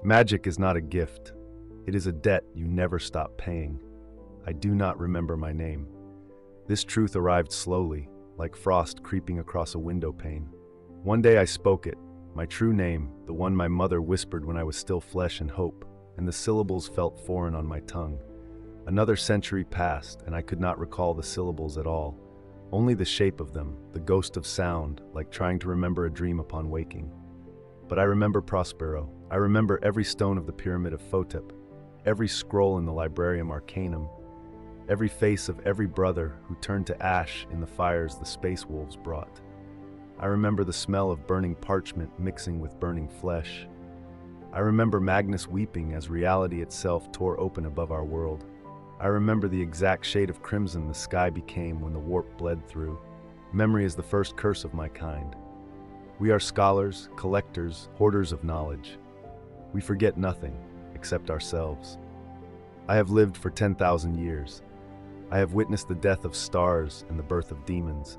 Magic is not a gift. It is a debt you never stop paying. I do not remember my name. This truth arrived slowly, like frost creeping across a window pane. One day I spoke it, my true name, the one my mother whispered when I was still flesh and hope, and the syllables felt foreign on my tongue. Another century passed, and I could not recall the syllables at all. Only the shape of them, the ghost of sound, like trying to remember a dream upon waking. But I remember Prospero. I remember every stone of the Pyramid of Photep, every scroll in the Librarium Arcanum, every face of every brother who turned to ash in the fires the space wolves brought. I remember the smell of burning parchment mixing with burning flesh. I remember Magnus weeping as reality itself tore open above our world. I remember the exact shade of crimson the sky became when the warp bled through. Memory is the first curse of my kind. We are scholars, collectors, hoarders of knowledge. We forget nothing except ourselves. I have lived for 10,000 years. I have witnessed the death of stars and the birth of demons.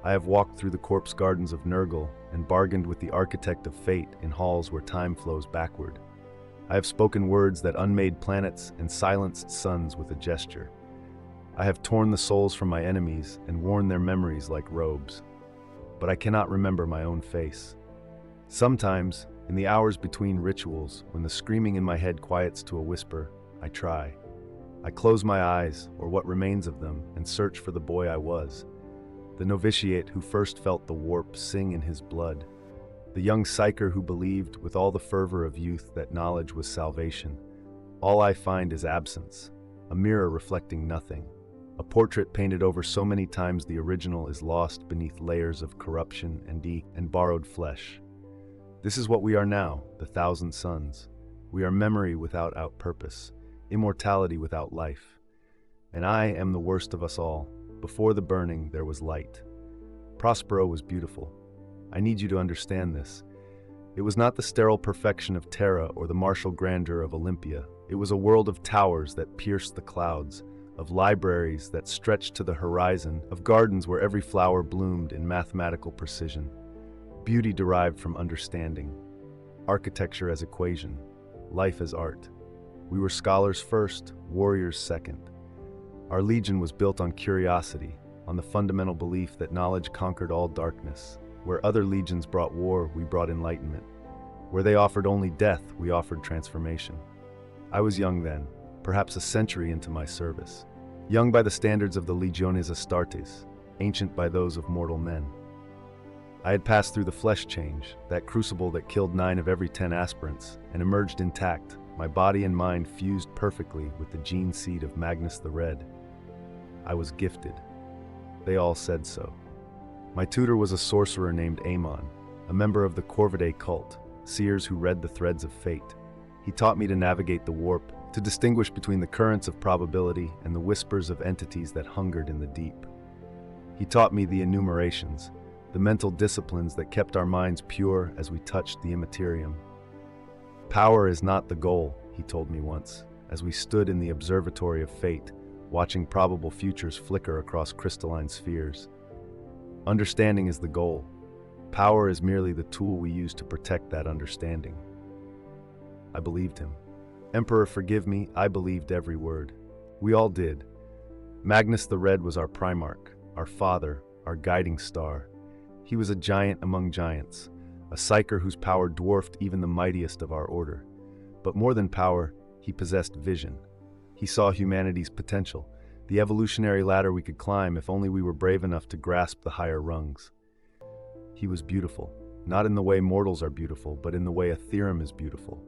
I have walked through the corpse gardens of Nurgle and bargained with the architect of fate in halls where time flows backward. I have spoken words that unmade planets and silenced suns with a gesture. I have torn the souls from my enemies and worn their memories like robes. But I cannot remember my own face. Sometimes, in the hours between rituals, when the screaming in my head quiets to a whisper, I try. I close my eyes, or what remains of them, and search for the boy I was. The novitiate who first felt the warp sing in his blood. The young psyker who believed, with all the fervor of youth, that knowledge was salvation. All I find is absence, a mirror reflecting nothing. A portrait painted over so many times the original is lost beneath layers of corruption and borrowed flesh. This is what we are now, the Thousand Sons. We are memory without purpose, immortality without life. And I am the worst of us all. Before the burning, there was light. Prospero was beautiful. I need you to understand this. It was not the sterile perfection of Terra or the martial grandeur of Olympia. It was a world of towers that pierced the clouds, of libraries that stretched to the horizon, of gardens where every flower bloomed in mathematical precision. Beauty derived from understanding, architecture as equation, life as art. We were scholars first, warriors second. Our legion was built on curiosity, on the fundamental belief that knowledge conquered all darkness. Where other legions brought war, we brought enlightenment. Where they offered only death, we offered transformation. I was young then, perhaps a century into my service. Young by the standards of the Legiones Astartes, ancient by those of mortal men. I had passed through the flesh change, that crucible that killed 9 of every 10 aspirants, and emerged intact, my body and mind fused perfectly with the gene seed of Magnus the Red. I was gifted. They all said so. My tutor was a sorcerer named Amon, a member of the Corvidae cult, seers who read the threads of fate. He taught me to navigate the warp, to distinguish between the currents of probability and the whispers of entities that hungered in the deep. He taught me the enumerations, the mental disciplines that kept our minds pure as we touched the immaterium. Power is not the goal, he told me once, as we stood in the observatory of fate, watching probable futures flicker across crystalline spheres. Understanding is the goal. Power is merely the tool we use to protect that understanding. I believed him. Emperor, forgive me, I believed every word. We all did. Magnus the Red was our primarch, our father, our guiding star. He was a giant among giants, a psyker whose power dwarfed even the mightiest of our order. But more than power, he possessed vision. He saw humanity's potential, the evolutionary ladder we could climb if only we were brave enough to grasp the higher rungs. He was beautiful, not in the way mortals are beautiful, but in the way a theorem is beautiful.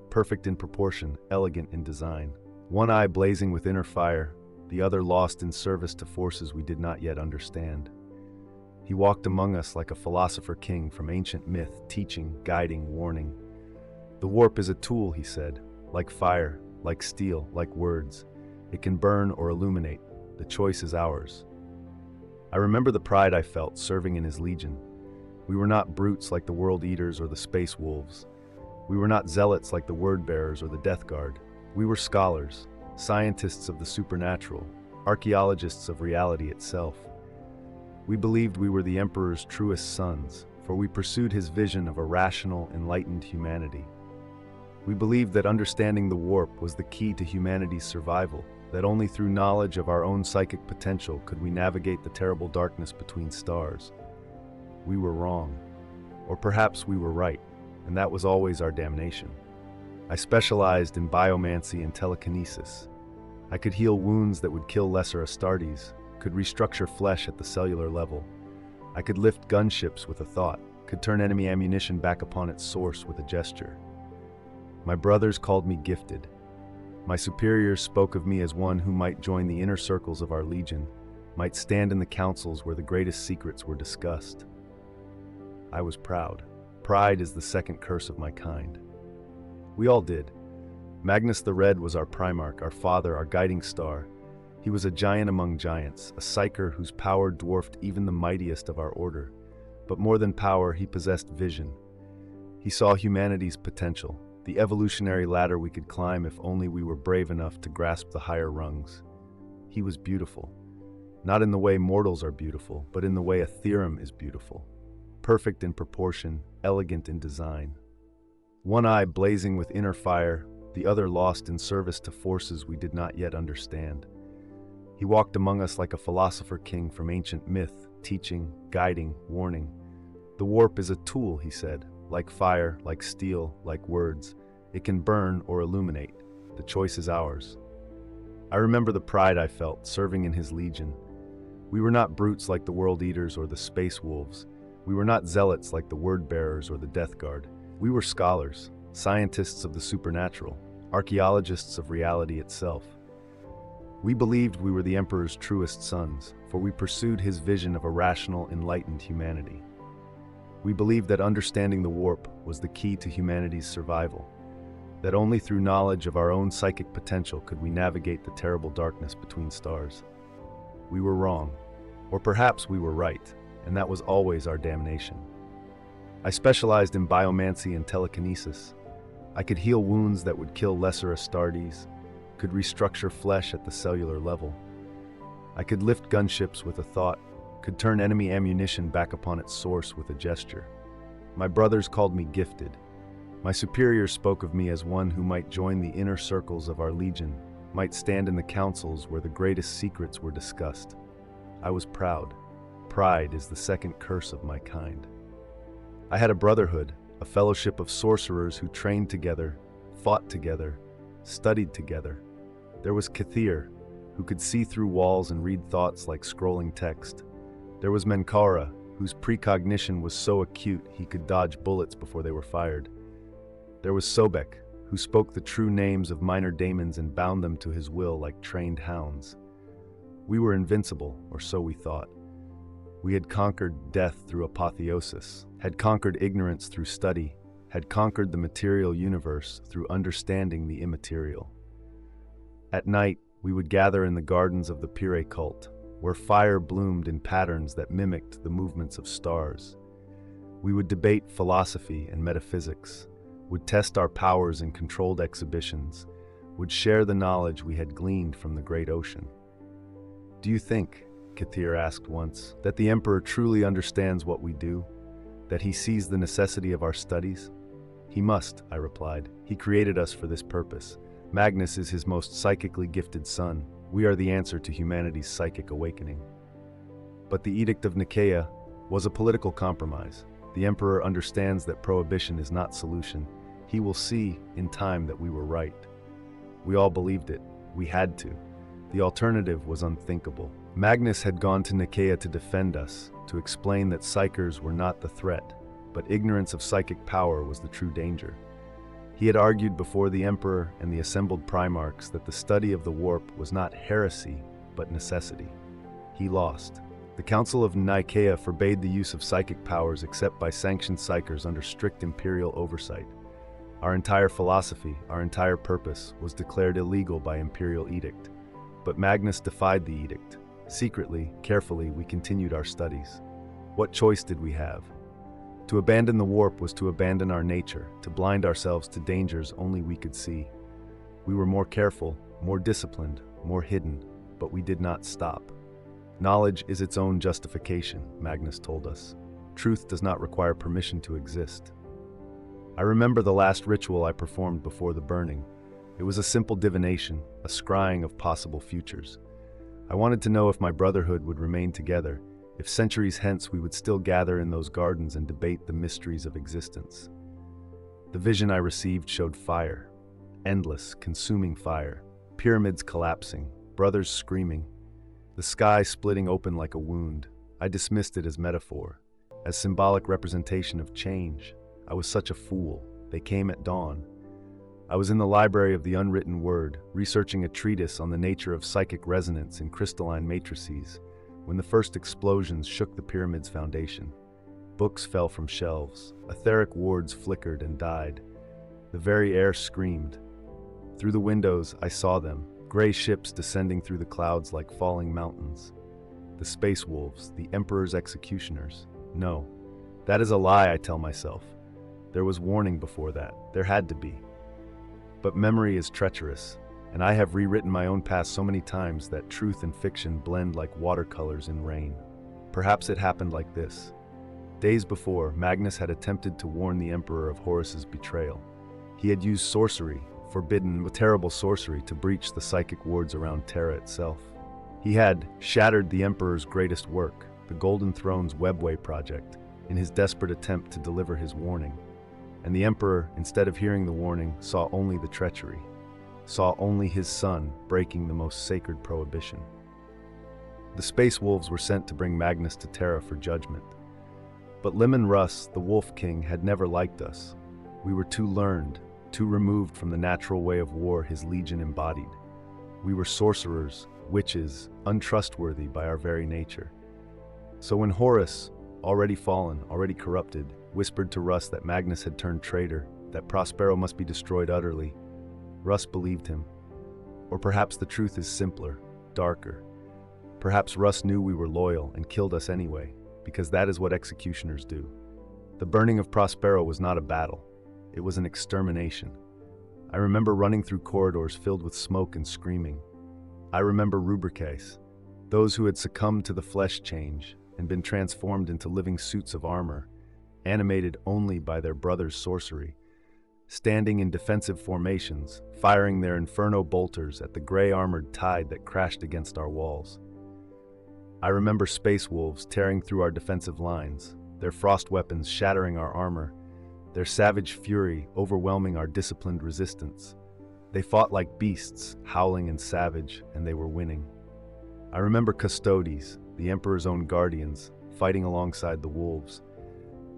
Perfect in proportion, elegant in design. One eye blazing with inner fire, the other lost in service to forces we did not yet understand. He walked among us like a philosopher king from ancient myth, teaching, guiding, warning. The warp is a tool, he said, like fire, like steel, like words. It can burn or illuminate. The choice is ours. I remember the pride I felt serving in his legion. We were not brutes like the World Eaters or the Space Wolves. We were not zealots like the Word Bearers or the Death Guard. We were scholars, scientists of the supernatural, archaeologists of reality itself. We believed we were the Emperor's truest sons, for we pursued his vision of a rational, enlightened humanity. We believed that understanding the warp was the key to humanity's survival, that only through knowledge of our own psychic potential could we navigate the terrible darkness between stars. We were wrong. Or perhaps we were right, and that was always our damnation. I specialized in biomancy and telekinesis. I could heal wounds that would kill lesser Astartes, could restructure flesh at the cellular level. I could lift gunships with a thought, could turn enemy ammunition back upon its source with a gesture. My brothers called me gifted. My superiors spoke of me as one who might join the inner circles of our legion, might stand in the councils where the greatest secrets were discussed. I was proud. Pride is the second curse of my kind. We all did. Magnus the Red was our primarch, our father, our guiding star. He was a giant among giants, a psyker whose power dwarfed even the mightiest of our order. But more than power, he possessed vision. He saw humanity's potential, the evolutionary ladder we could climb if only we were brave enough to grasp the higher rungs. He was beautiful. Not in the way mortals are beautiful, but in the way a theorem is beautiful. Perfect in proportion, elegant in design. One eye blazing with inner fire, the other lost in service to forces we did not yet understand. He walked among us like a philosopher king from ancient myth, teaching, guiding, warning. The warp is a tool, he said, like fire, like steel, like words. It can burn or illuminate. The choice is ours. I remember the pride I felt serving in his legion. We were not brutes like the World Eaters or the Space Wolves. We were not zealots like the Word Bearers or the Death Guard. We were scholars, scientists of the supernatural, archaeologists of reality itself. We believed we were the Emperor's truest sons, for we pursued his vision of a rational, enlightened humanity. We believed that understanding the warp was the key to humanity's survival, that only through knowledge of our own psychic potential could we navigate the terrible darkness between stars. We were wrong, or perhaps we were right, and that was always our damnation. I specialized in biomancy and telekinesis. I could heal wounds that would kill lesser Astartes, could restructure flesh at the cellular level. I could lift gunships with a thought, could turn enemy ammunition back upon its source with a gesture. My brothers called me gifted. My superiors spoke of me as one who might join the inner circles of our legion, might stand in the councils where the greatest secrets were discussed. I was proud. Pride is the second curse of my kind. I had a brotherhood, a fellowship of sorcerers who trained together, fought together, studied together. There was Kathir, who could see through walls and read thoughts like scrolling text. There was Menkara, whose precognition was so acute he could dodge bullets before they were fired. There was Sobek, who spoke the true names of minor daemons and bound them to his will like trained hounds. We were invincible, or so we thought. We had conquered death through apotheosis, had conquered ignorance through study, had conquered the material universe through understanding the immaterial. At night, we would gather in the gardens of the Pire cult, where fire bloomed in patterns that mimicked the movements of stars. We would debate philosophy and metaphysics, would test our powers in controlled exhibitions, would share the knowledge we had gleaned from the great ocean. "Do you think," Kathir asked once, "that the Emperor truly understands what we do? That he sees the necessity of our studies?" "He must," I replied. "He created us for this purpose. Magnus is his most psychically gifted son. We are the answer to humanity's psychic awakening." But the Edict of Nicaea was a political compromise. The Emperor understands that prohibition is not solution. He will see, in time, that we were right. We all believed it. We had to. The alternative was unthinkable. Magnus had gone to Nicaea to defend us, to explain that psychers were not the threat, but ignorance of psychic power was the true danger. He had argued before the Emperor and the assembled primarchs that the study of the warp was not heresy, but necessity. He lost. The Council of Nicaea forbade the use of psychic powers except by sanctioned psychers under strict imperial oversight. Our entire philosophy, our entire purpose, was declared illegal by imperial edict. But Magnus defied the edict. Secretly, carefully, we continued our studies. What choice did we have? To abandon the warp was to abandon our nature, to blind ourselves to dangers only we could see. We were more careful, more disciplined, more hidden, but we did not stop. Knowledge is its own justification, Magnus told us. Truth does not require permission to exist. I remember the last ritual I performed before the burning. It was a simple divination, a scrying of possible futures. I wanted to know if my brotherhood would remain together, if centuries hence we would still gather in those gardens and debate the mysteries of existence. The vision I received showed fire, endless, consuming fire, pyramids collapsing, brothers screaming, the sky splitting open like a wound. I dismissed it as metaphor, as symbolic representation of change. I was such a fool. They came at dawn. I was in the library of the unwritten word, researching a treatise on the nature of psychic resonance in crystalline matrices, when the first explosions shook the pyramid's foundation. Books fell from shelves, etheric wards flickered and died. The very air screamed. Through the windows, I saw them, gray ships descending through the clouds like falling mountains. The space wolves, the Emperor's executioners. No, that is a lie, I tell myself. There was warning before that. There had to be. But memory is treacherous, and I have rewritten my own past so many times that truth and fiction blend like watercolors in rain. Perhaps it happened like this. Days before, Magnus had attempted to warn the Emperor of Horus's betrayal. He had used sorcery, forbidden, terrible sorcery, to breach the psychic wards around Terra itself. He had shattered the Emperor's greatest work, the Golden Throne's Webway project, in his desperate attempt to deliver his warning. And the Emperor, instead of hearing the warning, saw only the treachery, saw only his son breaking the most sacred prohibition. The Space Wolves were sent to bring Magnus to Terra for judgment. But Limon Russ, the Wolf King, had never liked us. We were too learned, too removed from the natural way of war his legion embodied. We were sorcerers, witches, untrustworthy by our very nature. So when Horus, already fallen, already corrupted, whispered to Russ that Magnus had turned traitor, that Prospero must be destroyed utterly, Russ believed him. Or perhaps the truth is simpler, darker. Perhaps Russ knew we were loyal and killed us anyway, because that is what executioners do. The burning of Prospero was not a battle. It was an extermination. I remember running through corridors filled with smoke and screaming. I remember rubriques, those who had succumbed to the flesh change and been transformed into living suits of armor, animated only by their brother's sorcery, standing in defensive formations, firing their inferno bolters at the gray-armored tide that crashed against our walls. I remember space wolves tearing through our defensive lines, their frost weapons shattering our armor, their savage fury overwhelming our disciplined resistance. They fought like beasts, howling and savage, and they were winning. I remember Custodes, the Emperor's own guardians, fighting alongside the wolves.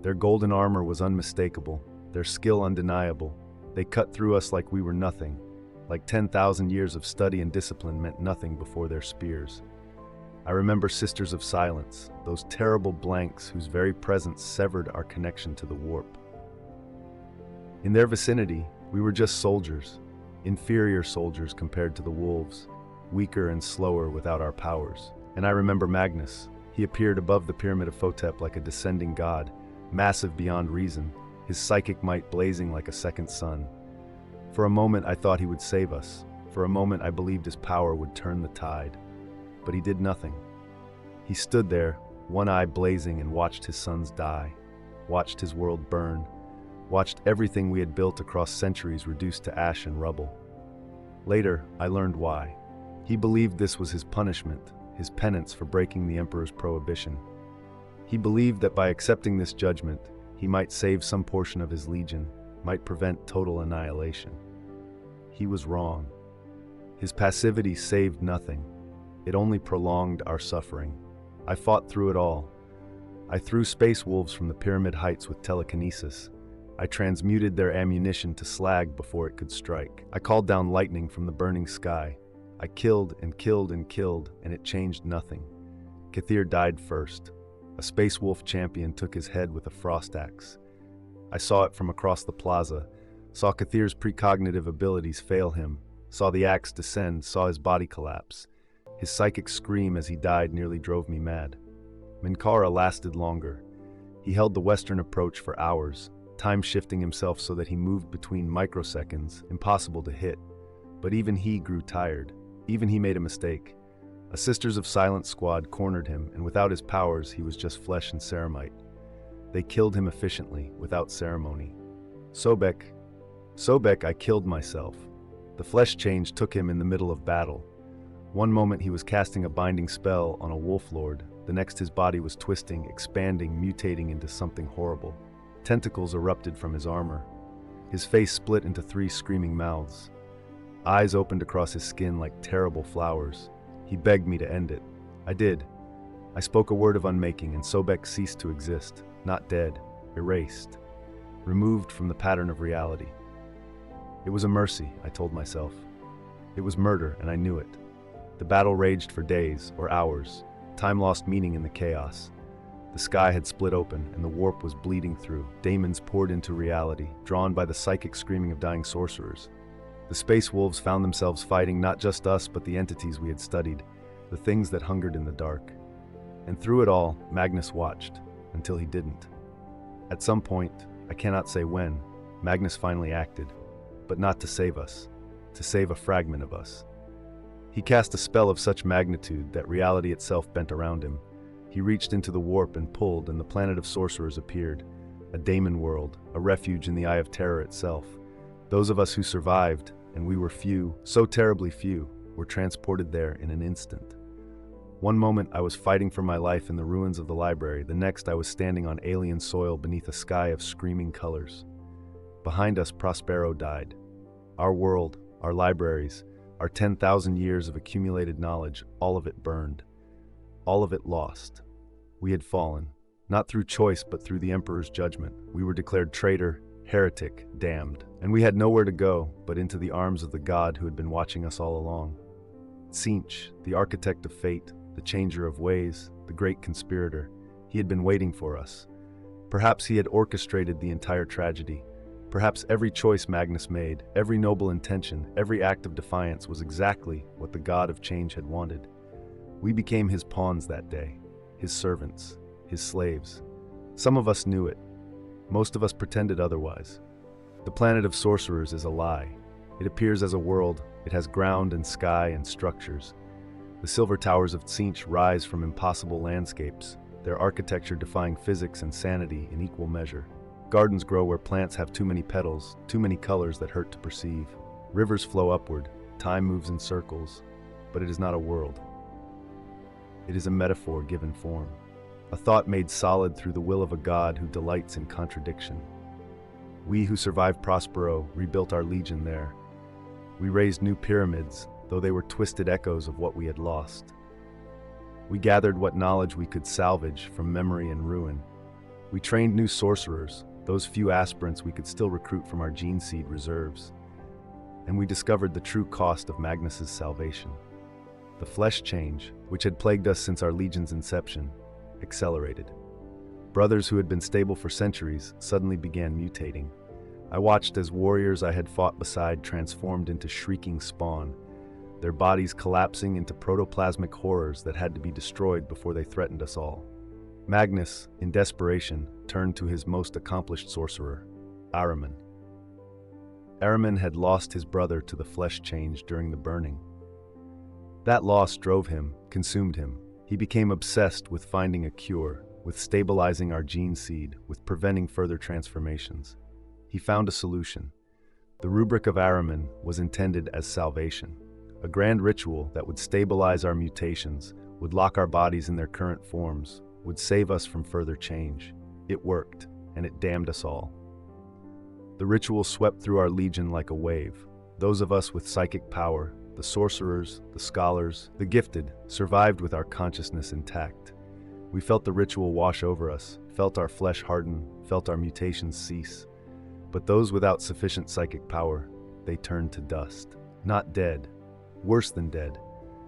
Their golden armor was unmistakable, their skill undeniable. They cut through us like we were nothing, like 10,000 years of study and discipline meant nothing before their spears. I remember Sisters of Silence, those terrible blanks whose very presence severed our connection to the warp. In their vicinity, we were just soldiers, inferior soldiers compared to the wolves, weaker and slower without our powers. And I remember Magnus. He appeared above the Pyramid of Photep like a descending god, massive beyond reason, his psychic might blazing like a second sun. For a moment I thought he would save us. For a moment I believed his power would turn the tide. But he did nothing. He stood there, one eye blazing, and watched his sons die, watched his world burn, watched everything we had built across centuries reduced to ash and rubble. Later, I learned why. He believed this was his punishment, his penance for breaking the Emperor's prohibition. He believed that by accepting this judgment, he might save some portion of his legion, might prevent total annihilation. He was wrong. His passivity saved nothing. It only prolonged our suffering. I fought through it all. I threw space wolves from the pyramid heights with telekinesis. I transmuted their ammunition to slag before it could strike. I called down lightning from the burning sky. I killed and killed and killed, and it changed nothing. Kathir died first. A space wolf champion took his head with a frost axe. I saw it from across the plaza, saw Kathir's precognitive abilities fail him, saw the axe descend, saw his body collapse. His psychic scream as he died nearly drove me mad. Minkara lasted longer. He held the western approach for hours, time-shifting himself so that he moved between microseconds, impossible to hit. But even he grew tired. Even he made a mistake. A Sisters of Silence squad cornered him, and without his powers, he was just flesh and ceramite. They killed him efficiently, without ceremony. Sobek, Sobek, I killed myself. The flesh change took him in the middle of battle. One moment he was casting a binding spell on a wolf lord, the next his body was twisting, expanding, mutating into something horrible. Tentacles erupted from his armor. His face split into 3 screaming mouths. Eyes opened across his skin like terrible flowers. He begged me to end it. I did. I spoke a word of unmaking, and Sobek ceased to exist, not dead, erased, removed from the pattern of reality. It was a mercy, I told myself. It was murder, and I knew it. The battle raged for days or hours. Time lost meaning in the chaos. The sky had split open, and the warp was bleeding through. Daemons poured into reality, drawn by the psychic screaming of dying sorcerers. The space wolves found themselves fighting not just us, but the entities we had studied, the things that hungered in the dark. And through it all, Magnus watched, until he didn't. At some point, I cannot say when, Magnus finally acted, but not to save us, to save a fragment of us. He cast a spell of such magnitude that reality itself bent around him. He reached into the warp and pulled, and the planet of sorcerers appeared, a daemon world, a refuge in the Eye of Terror itself. Those of us who survived, and we were few, so terribly few, were transported there in an instant. One moment I was fighting for my life in the ruins of the library, the next I was standing on alien soil beneath a sky of screaming colors. Behind us, Prospero died. Our world, our libraries, our 10,000 years of accumulated knowledge, all of it burned. All of it lost. We had fallen, not through choice but through the Emperor's judgment. We were declared traitor, heretic, damned, and we had nowhere to go but into the arms of the God who had been watching us all along. Tzeentch, the architect of fate, the changer of ways, the great conspirator, he had been waiting for us. Perhaps he had orchestrated the entire tragedy. Perhaps every choice Magnus made, every noble intention, every act of defiance was exactly what the God of change had wanted. We became his pawns that day, his servants, his slaves. Some of us knew it. Most of us pretended otherwise. The planet of sorcerers is a lie. It appears as a world. It has ground and sky and structures. The silver towers of Tzeentch rise from impossible landscapes, their architecture defying physics and sanity in equal measure. Gardens grow where plants have too many petals, too many colors that hurt to perceive. Rivers flow upward, time moves in circles, but it is not a world. It is a metaphor given form, a thought made solid through the will of a God who delights in contradiction. We who survived Prospero rebuilt our legion there. We raised new pyramids, though they were twisted echoes of what we had lost. We gathered what knowledge we could salvage from memory and ruin. We trained new sorcerers, those few aspirants we could still recruit from our gene seed reserves. And we discovered the true cost of Magnus's salvation. The flesh change, which had plagued us since our legion's inception, accelerated. Brothers who had been stable for centuries suddenly began mutating. I watched as warriors I had fought beside transformed into shrieking spawn, their bodies collapsing into protoplasmic horrors that had to be destroyed before they threatened us all. Magnus, in desperation, turned to his most accomplished sorcerer, Ahriman. Ahriman had lost his brother to the flesh change during the burning. That loss drove him, consumed him. He became obsessed with finding a cure, with stabilizing our gene seed, with preventing further transformations. He found a solution. The rubric of Ahriman was intended as salvation, a grand ritual that would stabilize our mutations, would lock our bodies in their current forms, would save us from further change. It worked, and it damned us all. The ritual swept through our legion like a wave. Those of us with psychic power, the sorcerers, the scholars, the gifted, survived with our consciousness intact. We felt the ritual wash over us, felt our flesh harden, felt our mutations cease. But those without sufficient psychic power, they turned to dust. Not dead, worse than dead.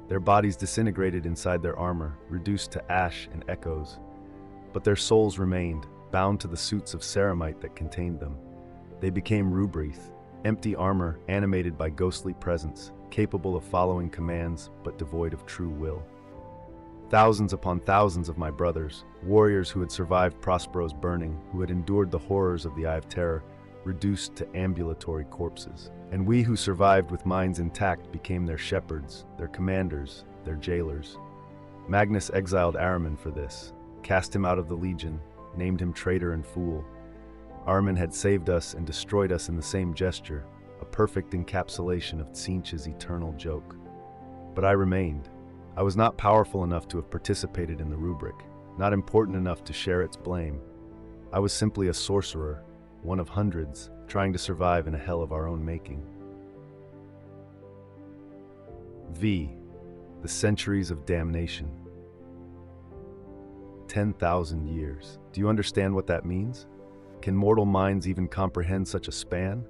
Their bodies disintegrated inside their armor, reduced to ash and echoes. But their souls remained, bound to the suits of ceramite that contained them. They became rubrieth, empty armor animated by ghostly presence, capable of following commands but devoid of true will. Thousands upon thousands of my brothers, warriors who had survived Prospero's burning, who had endured the horrors of the Eye of Terror, reduced to ambulatory corpses. And we who survived with minds intact became their shepherds, their commanders, their jailers. Magnus exiled Ahriman for this, cast him out of the legion, named him traitor and fool. Ahriman had saved us and destroyed us in the same gesture, a perfect encapsulation of Tzeentch's eternal joke. But I remained. I was not powerful enough to have participated in the rubric, not important enough to share its blame. I was simply a sorcerer, one of hundreds, trying to survive in a hell of our own making. V. The Centuries of Damnation. 10,000 years. Do you understand what that means? Can mortal minds even comprehend such a span?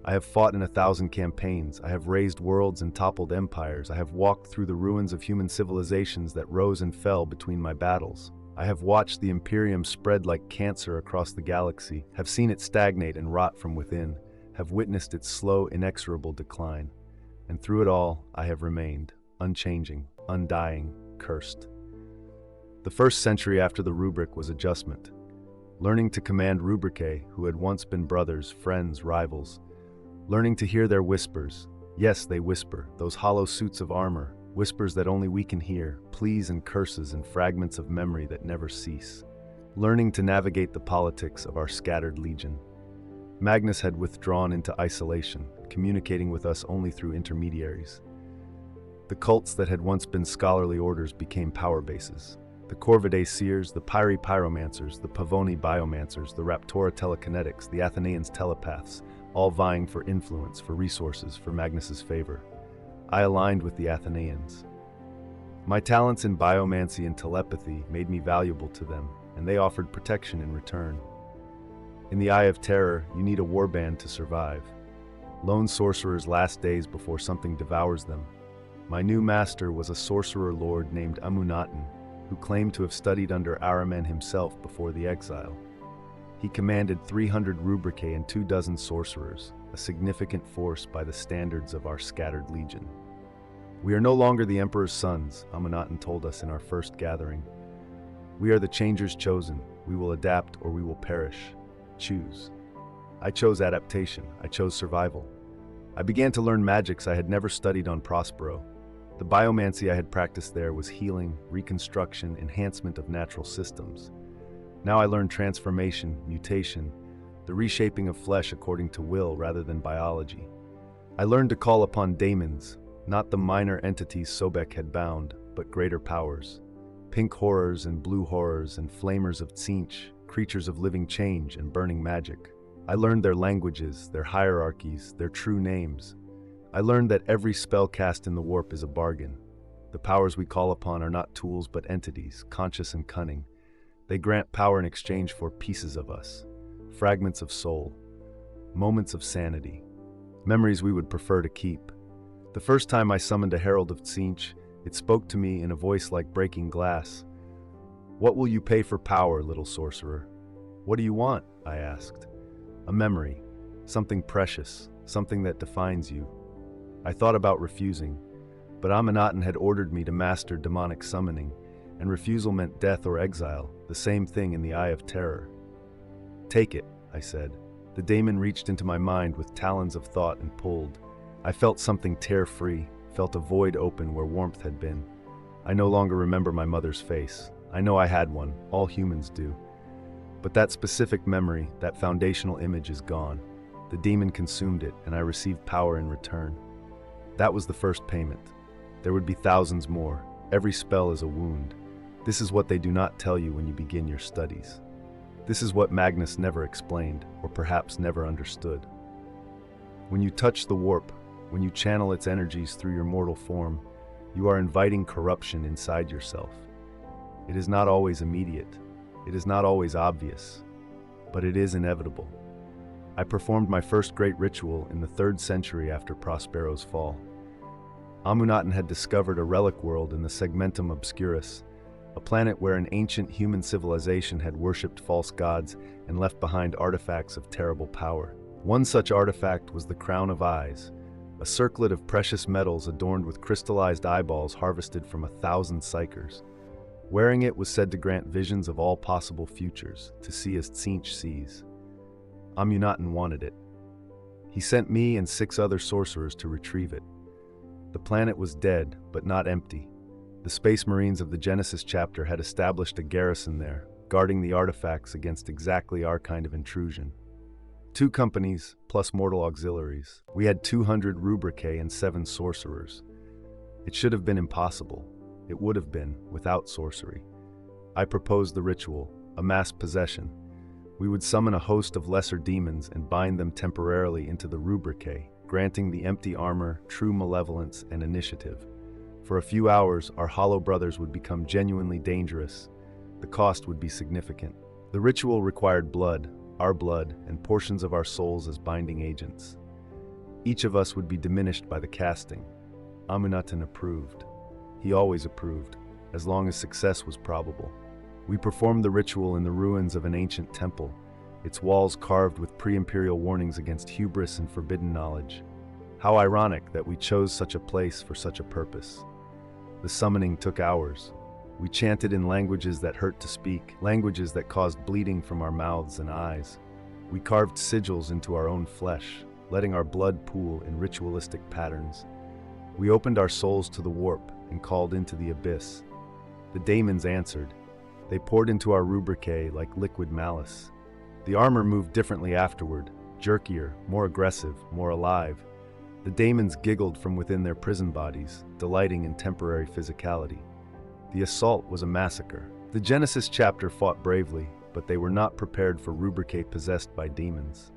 I have fought in 1,000 campaigns. I have razed worlds and toppled empires. I have walked through the ruins of human civilizations that rose and fell between my battles. I have watched the Imperium spread like cancer across the galaxy, have seen it stagnate and rot from within, have witnessed its slow, inexorable decline. And through it all, I have remained, unchanging, undying, cursed. The first century after the rubric was adjustment. Learning to command rubricae who had once been brothers, friends, rivals. Learning to hear their whispers. Yes, they whisper, those hollow suits of armor, whispers that only we can hear, pleas and curses and fragments of memory that never cease. Learning to navigate the politics of our scattered legion. Magnus had withdrawn into isolation, communicating with us only through intermediaries. The cults that had once been scholarly orders became power bases. The Corvidae seers, the Pyri pyromancers, the Pavoni biomancers, the Raptora telekinetics, the Athenians telepaths, all vying for influence, for resources, for Magnus's favor. I aligned with the Athenians. My talents in biomancy and telepathy made me valuable to them, and they offered protection in return. In the Eye of Terror, you need a warband to survive. Lone sorcerers' last days before something devours them. My new master was a sorcerer lord named Amunatn, who claimed to have studied under Ahriman himself before the exile. He commanded 300 rubricae and 24 sorcerers, a significant force by the standards of our scattered legion. We are no longer the Emperor's sons, Amunatn told us in our first gathering. We are the changers chosen. We will adapt or we will perish. Choose. I chose adaptation. I chose survival. I began to learn magics I had never studied on Prospero. The biomancy I had practiced there was healing, reconstruction, enhancement of natural systems. Now I learned transformation, mutation, the reshaping of flesh according to will rather than biology. I learned to call upon daemons, not the minor entities Sobek had bound, but greater powers. Pink horrors and blue horrors and flamers of Tzeentch, creatures of living change and burning magic. I learned their languages, their hierarchies, their true names. I learned that every spell cast in the warp is a bargain. The powers we call upon are not tools but entities, conscious and cunning. They grant power in exchange for pieces of us, fragments of soul, moments of sanity, memories we would prefer to keep. The first time I summoned a herald of Tzeentch, it spoke to me in a voice like breaking glass. "What will you pay for power, little sorcerer?" "What do you want?" I asked. "A memory, something precious, something that defines you." I thought about refusing, but Amunatn had ordered me to master demonic summoning, and refusal meant death or exile, the same thing in the Eye of Terror. "Take it," I said. The daemon reached into my mind with talons of thought and pulled. I felt something tear free, felt a void open where warmth had been. I no longer remember my mother's face. I know I had one, all humans do. But that specific memory, that foundational image is gone. The demon consumed it, and I received power in return. That was the first payment. There would be thousands more. Every spell is a wound. This is what they do not tell you when you begin your studies. This is what Magnus never explained, or perhaps never understood. When you touch the warp, when you channel its energies through your mortal form, you are inviting corruption inside yourself. It is not always immediate. It is not always obvious, but it is inevitable. I performed my first great ritual in the 3rd century after Prospero's fall. Amunatn had discovered a relic world in the Segmentum Obscurus, a planet where an ancient human civilization had worshipped false gods and left behind artifacts of terrible power. One such artifact was the Crown of Eyes, a circlet of precious metals adorned with crystallized eyeballs harvested from 1,000 psychers. Wearing it was said to grant visions of all possible futures, to see as Tzeentch sees. Amunatn wanted it. He sent me and 6 other sorcerers to retrieve it. The planet was dead, but not empty. The Space Marines of the Genesis chapter had established a garrison there, guarding the artifacts against exactly our kind of intrusion. 2 companies, plus mortal auxiliaries. We had 200 rubricae and 7 sorcerers. It should have been impossible. It would have been, without sorcery. I proposed the ritual, a mass possession. We would summon a host of lesser demons and bind them temporarily into the rubricae, granting the empty armor true malevolence and initiative. For a few hours, our hollow brothers would become genuinely dangerous. The cost would be significant. The ritual required blood, our blood, and portions of our souls as binding agents. Each of us would be diminished by the casting. Amunatan approved. He always approved, as long as success was probable. We performed the ritual in the ruins of an ancient temple, its walls carved with pre-imperial warnings against hubris and forbidden knowledge. How ironic that we chose such a place for such a purpose. The summoning took hours. We chanted in languages that hurt to speak, languages that caused bleeding from our mouths and eyes. We carved sigils into our own flesh, letting our blood pool in ritualistic patterns. We opened our souls to the warp and called into the abyss. The daemons answered. They poured into our rubricae like liquid malice. The armor moved differently afterward, jerkier, more aggressive, more alive. The daemons giggled from within their prison bodies, delighting in temporary physicality. The assault was a massacre. The Genesis chapter fought bravely, but they were not prepared for rubricae possessed by demons.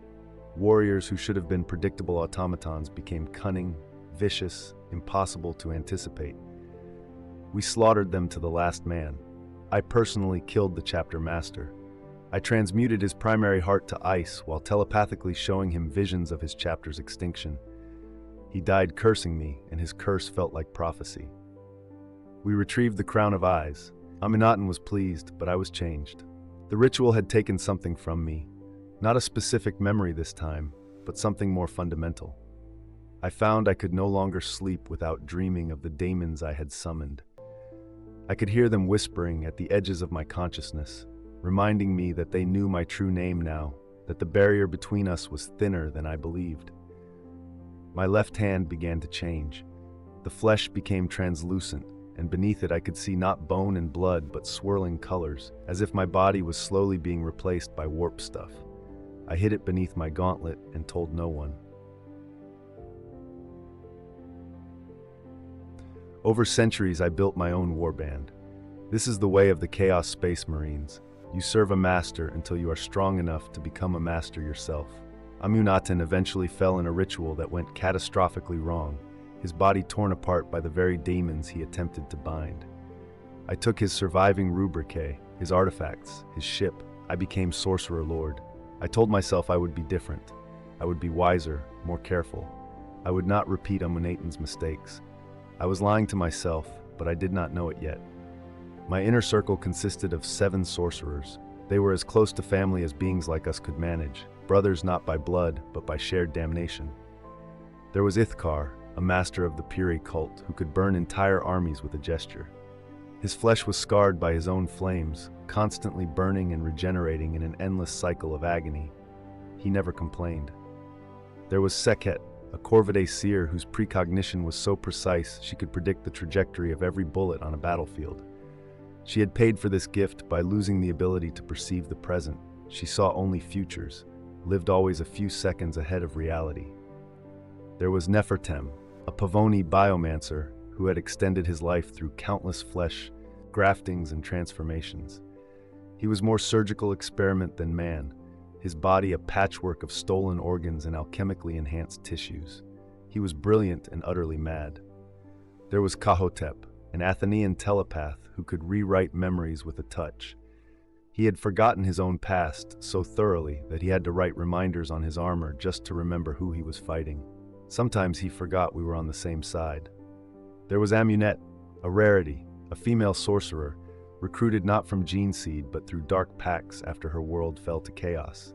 Warriors who should have been predictable automatons became cunning, vicious, impossible to anticipate. We slaughtered them to the last man. I personally killed the chapter master. I transmuted his primary heart to ice while telepathically showing him visions of his chapter's extinction. He died cursing me, and his curse felt like prophecy. We retrieved the crown of eyes. Amunatan was pleased, but I was changed. The ritual had taken something from me. Not a specific memory this time, but something more fundamental. I found I could no longer sleep without dreaming of the daemons I had summoned. I could hear them whispering at the edges of my consciousness, reminding me that they knew my true name now, that the barrier between us was thinner than I believed. My left hand began to change. The flesh became translucent, and beneath it I could see not bone and blood but swirling colors, as if my body was slowly being replaced by warp stuff. I hid it beneath my gauntlet and told no one. Over centuries I built my own warband. This is the way of the Chaos Space Marines. You serve a master until you are strong enough to become a master yourself. Amunatan eventually fell in a ritual that went catastrophically wrong, his body torn apart by the very demons he attempted to bind. I took his surviving rubricae, his artifacts, his ship. I became Sorcerer Lord. I told myself I would be different. I would be wiser, more careful. I would not repeat Amunatan's mistakes. I was lying to myself, but I did not know it yet. My inner circle consisted of 7 sorcerers. They were as close to family as beings like us could manage, brothers not by blood, but by shared damnation. There was Ithkar, a master of the Piri cult, who could burn entire armies with a gesture. His flesh was scarred by his own flames, constantly burning and regenerating in an endless cycle of agony. He never complained. There was Sekhet, a Corvidae seer whose precognition was so precise she could predict the trajectory of every bullet on a battlefield. She had paid for this gift by losing the ability to perceive the present. She saw only futures, lived always a few seconds ahead of reality. There was Nefertem, a Pavoni biomancer who had extended his life through countless flesh, graftings, and transformations. He was more surgical experiment than man, his body a patchwork of stolen organs and alchemically enhanced tissues. He was brilliant and utterly mad. There was Kahotep, an Athenian telepath who could rewrite memories with a touch. He had forgotten his own past so thoroughly that he had to write reminders on his armor just to remember who he was fighting. Sometimes he forgot we were on the same side. There was Amunet, a rarity, a female sorcerer, recruited not from gene seed but through dark pacts after her world fell to chaos.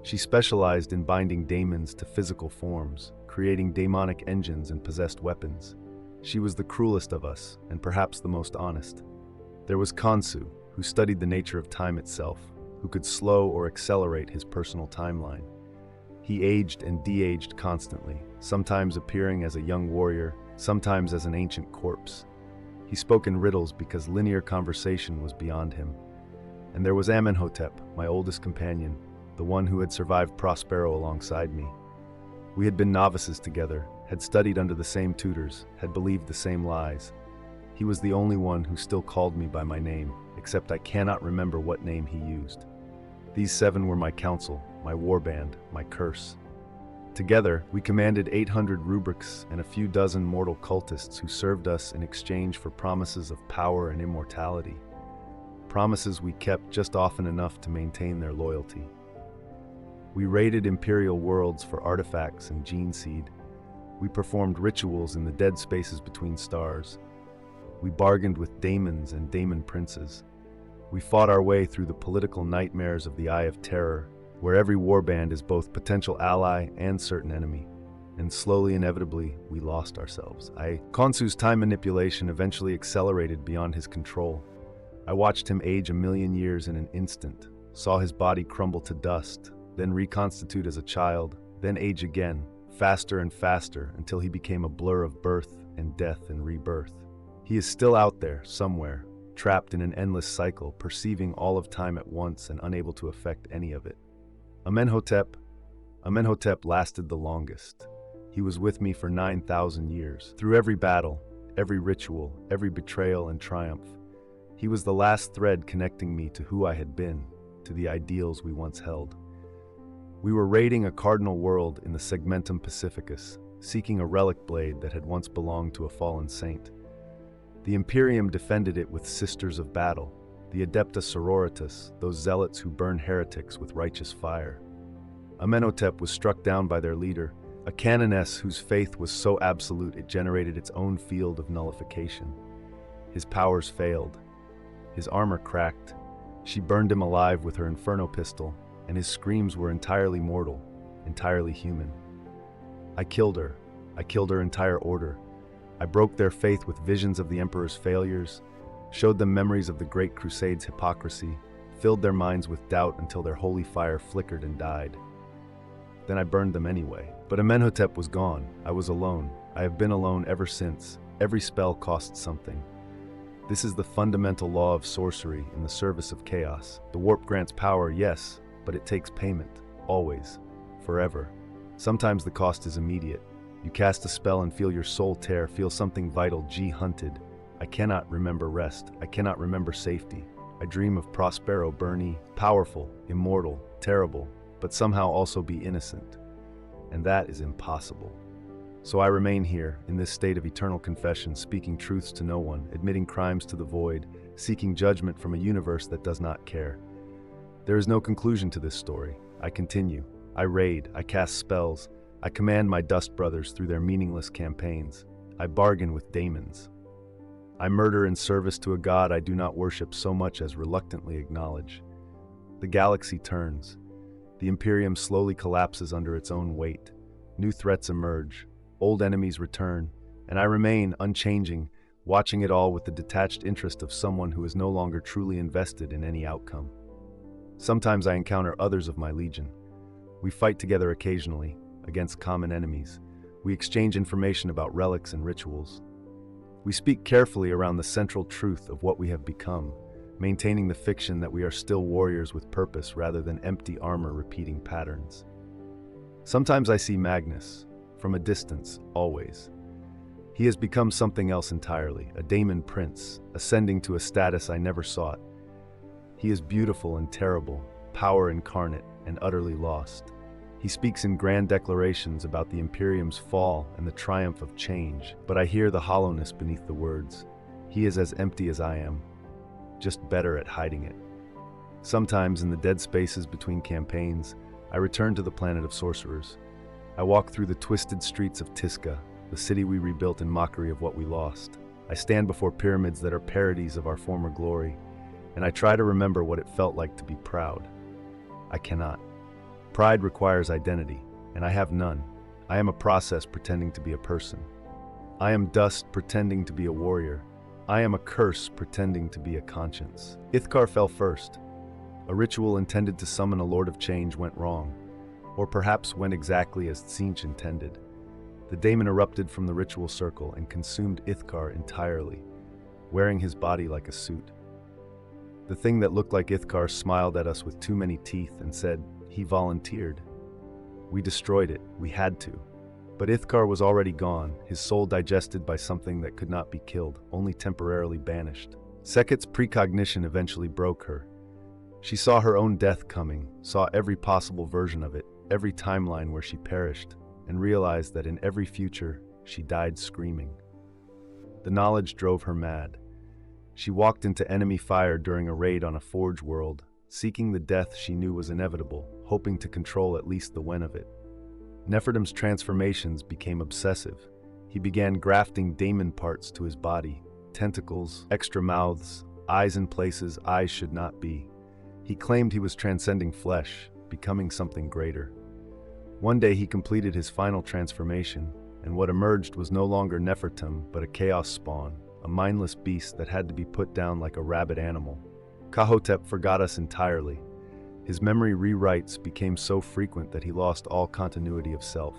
She specialized in binding daemons to physical forms, creating daemonic engines and possessed weapons. She was the cruelest of us, and perhaps the most honest. There was Khonsu, who studied the nature of time itself, who could slow or accelerate his personal timeline. He aged and de-aged constantly, sometimes appearing as a young warrior, sometimes as an ancient corpse. He spoke in riddles because linear conversation was beyond him. And there was Amenhotep, my oldest companion. the one who had survived Prospero alongside me. We had been novices together, had studied under the same tutors, had believed the same lies. He was the only one who still called me by my name, except I cannot remember what name he used. These 7 were my council, my warband, my curse. Together, we commanded 800 rubrics and a few dozen mortal cultists who served us in exchange for promises of power and immortality. Promises we kept just often enough to maintain their loyalty. We raided Imperial worlds for artifacts and gene seed. We performed rituals in the dead spaces between stars. We bargained with daemons and daemon princes. We fought our way through the political nightmares of the Eye of Terror, where every warband is both potential ally and certain enemy. And slowly, inevitably, we lost ourselves. Khonsu's time manipulation eventually accelerated beyond his control. I watched him age 1,000,000 years in an instant, saw his body crumble to dust, then reconstitute as a child, then age again, faster and faster, until he became a blur of birth and death and rebirth. He is still out there, somewhere, trapped in an endless cycle, perceiving all of time at once and unable to affect any of it. Amenhotep lasted the longest. He was with me for 9,000 years. Through every battle, every ritual, every betrayal and triumph, he was the last thread connecting me to who I had been, to the ideals we once held. We were raiding a cardinal world in the Segmentum Pacificus, seeking a relic blade that had once belonged to a fallen saint. The Imperium defended it with Sisters of Battle, the Adeptus Sororitas, those zealots who burn heretics with righteous fire. Amenhotep was struck down by their leader, a canoness whose faith was so absolute it generated its own field of nullification. His powers failed. His armor cracked. She burned him alive with her inferno pistol, and his screams were entirely mortal, entirely human. I killed her. I killed her entire order. I broke their faith with visions of the Emperor's failures, showed them memories of the Great Crusade's hypocrisy, filled their minds with doubt until their holy fire flickered and died. Then I burned them anyway. But Amenhotep was gone. I was alone. I have been alone ever since. Every spell costs something. This is the fundamental law of sorcery in the service of chaos. The warp grants power, yes, but it takes payment. Always. Forever. Sometimes the cost is immediate. You cast a spell and feel your soul tear, feel something vital hunted. I cannot remember rest. I cannot remember safety. I dream of Prospero Bernie, powerful, immortal, terrible, but somehow also be innocent. And that is impossible. So I remain here, in this state of eternal confession, speaking truths to no one, admitting crimes to the void, seeking judgment from a universe that does not care. There is no conclusion to this story. I continue. I raid. I cast spells. I command my dust brothers through their meaningless campaigns. I bargain with daemons. I murder in service to a god I do not worship so much as reluctantly acknowledge. The galaxy turns. The Imperium slowly collapses under its own weight. New threats emerge. Old enemies return. And I remain unchanging, watching it all with the detached interest of someone who is no longer truly invested in any outcome. Sometimes I encounter others of my legion. We fight together occasionally, against common enemies. We exchange information about relics and rituals. We speak carefully around the central truth of what we have become, maintaining the fiction that we are still warriors with purpose rather than empty armor repeating patterns. Sometimes I see Magnus, from a distance, always. He has become something else entirely, a daemon prince, ascending to a status I never sought. He is beautiful and terrible, power incarnate, and utterly lost. He speaks in grand declarations about the Imperium's fall and the triumph of change, but I hear the hollowness beneath the words. He is as empty as I am, just better at hiding it. Sometimes in the dead spaces between campaigns, I return to the planet of sorcerers. I walk through the twisted streets of Tisca, the city we rebuilt in mockery of what we lost. I stand before pyramids that are parodies of our former glory, and I try to remember what it felt like to be proud. I cannot. Pride requires identity, and I have none. I am a process pretending to be a person. I am dust pretending to be a warrior. I am a curse pretending to be a conscience. Ithkar fell first. A ritual intended to summon a Lord of Change went wrong, or perhaps went exactly as Tzeentch intended. The daemon erupted from the ritual circle and consumed Ithkar entirely, wearing his body like a suit. The thing that looked like Ithkar smiled at us with too many teeth and said, He volunteered. We destroyed it. We had to. But Ithkar was already gone, his soul digested by something that could not be killed, only temporarily banished. Seket's precognition eventually broke her. She saw her own death coming, saw every possible version of it, every timeline where she perished, and realized that in every future, she died screaming. The knowledge drove her mad. She walked into enemy fire during a raid on a forge world, seeking the death she knew was inevitable, hoping to control at least the when of it. Nefertum's transformations became obsessive. He began grafting daemon parts to his body, tentacles, extra mouths, eyes in places eyes should not be. He claimed he was transcending flesh, becoming something greater. One day he completed his final transformation, and what emerged was no longer Nefertum, but a chaos spawn, a mindless beast that had to be put down like a rabid animal. Kahotep forgot us entirely. His memory rewrites became so frequent that he lost all continuity of self.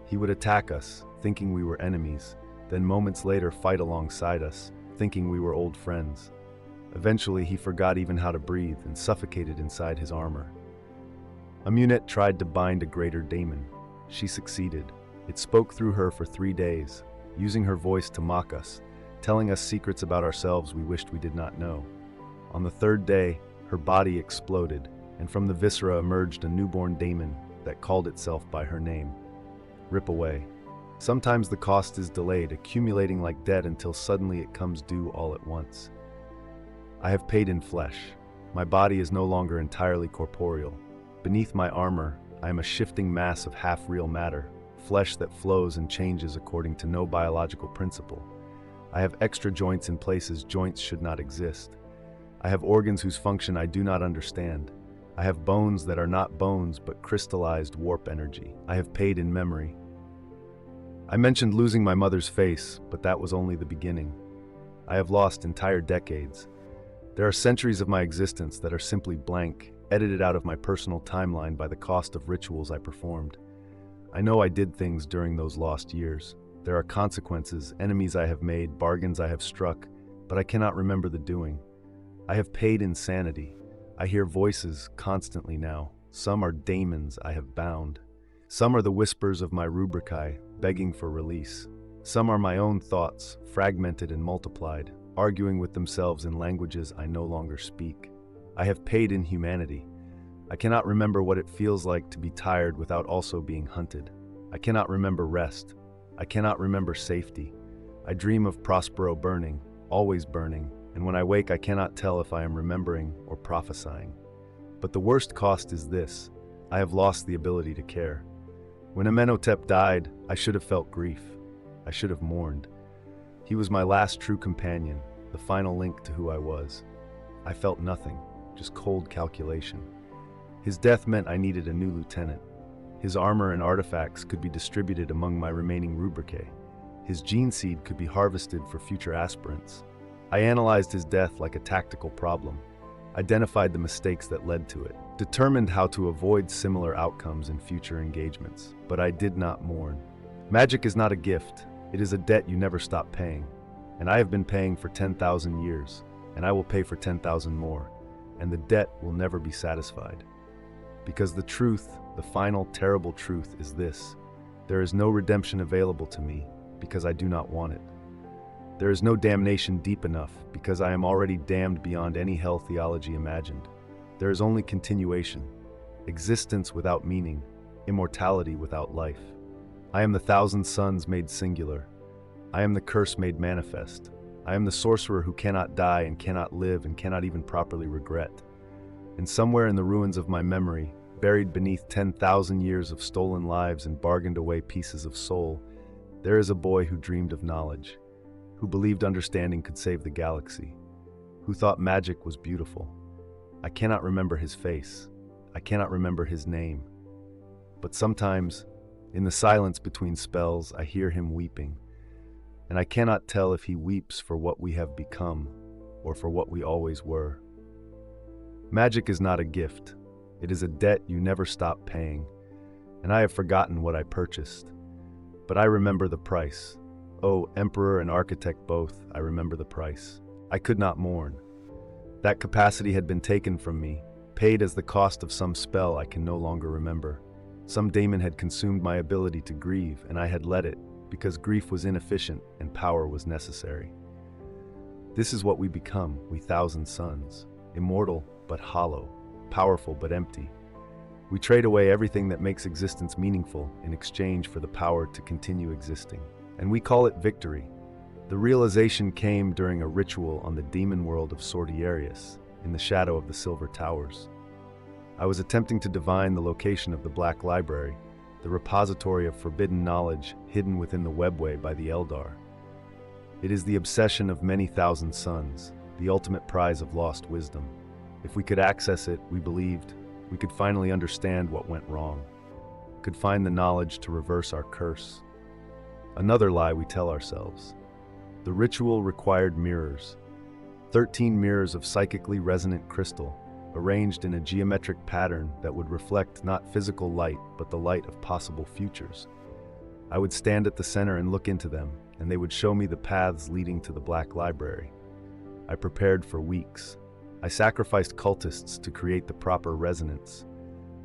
He would attack us, thinking we were enemies, then moments later fight alongside us, thinking we were old friends. Eventually he forgot even how to breathe and suffocated inside his armor. Amunet tried to bind a greater daemon. She succeeded. It spoke through her for 3 days, using her voice to mock us, telling us secrets about ourselves we wished we did not know. On the 3rd day, her body exploded, and from the viscera emerged a newborn daemon that called itself by her name. Rip away. Sometimes the cost is delayed, accumulating like debt until suddenly it comes due all at once. I have paid in flesh. My body is no longer entirely corporeal. Beneath my armor, I am a shifting mass of half-real matter, flesh that flows and changes according to no biological principle. I have extra joints in places joints should not exist. I have organs whose function I do not understand. I have bones that are not bones but crystallized warp energy. I have paid in memory. I mentioned losing my mother's face, but that was only the beginning. I have lost entire decades. There are centuries of my existence that are simply blank, edited out of my personal timeline by the cost of rituals I performed. I know I did things during those lost years. There are consequences, enemies I have made, bargains I have struck, but I cannot remember the doing. I have paid insanity. I hear voices constantly now. Some are daemons I have bound. Some are the whispers of my rubricae, begging for release. Some are my own thoughts, fragmented and multiplied, arguing with themselves in languages I no longer speak. I have paid in humanity. I cannot remember what it feels like to be tired without also being hunted. I cannot remember rest. I cannot remember safety. I dream of Prospero burning, always burning, and when I wake I cannot tell if I am remembering or prophesying. But the worst cost is this: I have lost the ability to care. When Amenhotep died, I should have felt grief. I should have mourned. He was my last true companion, the final link to who I was. I felt nothing, just cold calculation. His death meant I needed a new lieutenant. His armor and artifacts could be distributed among my remaining rubricae. His gene seed could be harvested for future aspirants. I analyzed his death like a tactical problem, identified the mistakes that led to it, determined how to avoid similar outcomes in future engagements, but I did not mourn. Magic is not a gift, it is a debt you never stop paying, and I have been paying for 10,000 years, and I will pay for 10,000 more, and the debt will never be satisfied. Because the truth, the final terrible truth is this: there is no redemption available to me because I do not want it. There is no damnation deep enough because I am already damned beyond any hell theology imagined. There is only continuation, existence without meaning, immortality without life. I am the thousand suns made singular. I am the curse made manifest. I am the sorcerer who cannot die and cannot live and cannot even properly regret. And somewhere in the ruins of my memory, buried beneath 10,000 years of stolen lives and bargained away pieces of soul, there is a boy who dreamed of knowledge, who believed understanding could save the galaxy, who thought magic was beautiful. I cannot remember his face. I cannot remember his name. But sometimes, in the silence between spells, I hear him weeping, and I cannot tell if he weeps for what we have become or for what we always were. Magic is not a gift. It is a debt you never stop paying, and I have forgotten what I purchased. But I remember the price. Oh, Emperor and Architect both, I remember the price. I could not mourn. That capacity had been taken from me, paid as the cost of some spell I can no longer remember. Some daemon had consumed my ability to grieve, and I had let it, because grief was inefficient and power was necessary. This is what we become, we thousand suns, immortal but hollow, powerful but empty. We trade away everything that makes existence meaningful in exchange for the power to continue existing. And we call it victory. The realization came during a ritual on the demon world of Sorcerer, in the shadow of the Silver Towers. I was attempting to divine the location of the Black Library, the repository of forbidden knowledge hidden within the webway by the Eldar. It is the obsession of many thousand suns, the ultimate prize of lost wisdom. If we could access it, we believed, we could finally understand what went wrong, could find the knowledge to reverse our curse. Another lie we tell ourselves. The ritual required mirrors, 13 mirrors of psychically resonant crystal, arranged in a geometric pattern that would reflect not physical light, but the light of possible futures. I would stand at the center and look into them, and they would show me the paths leading to the Black Library. I prepared for weeks. I sacrificed cultists to create the proper resonance.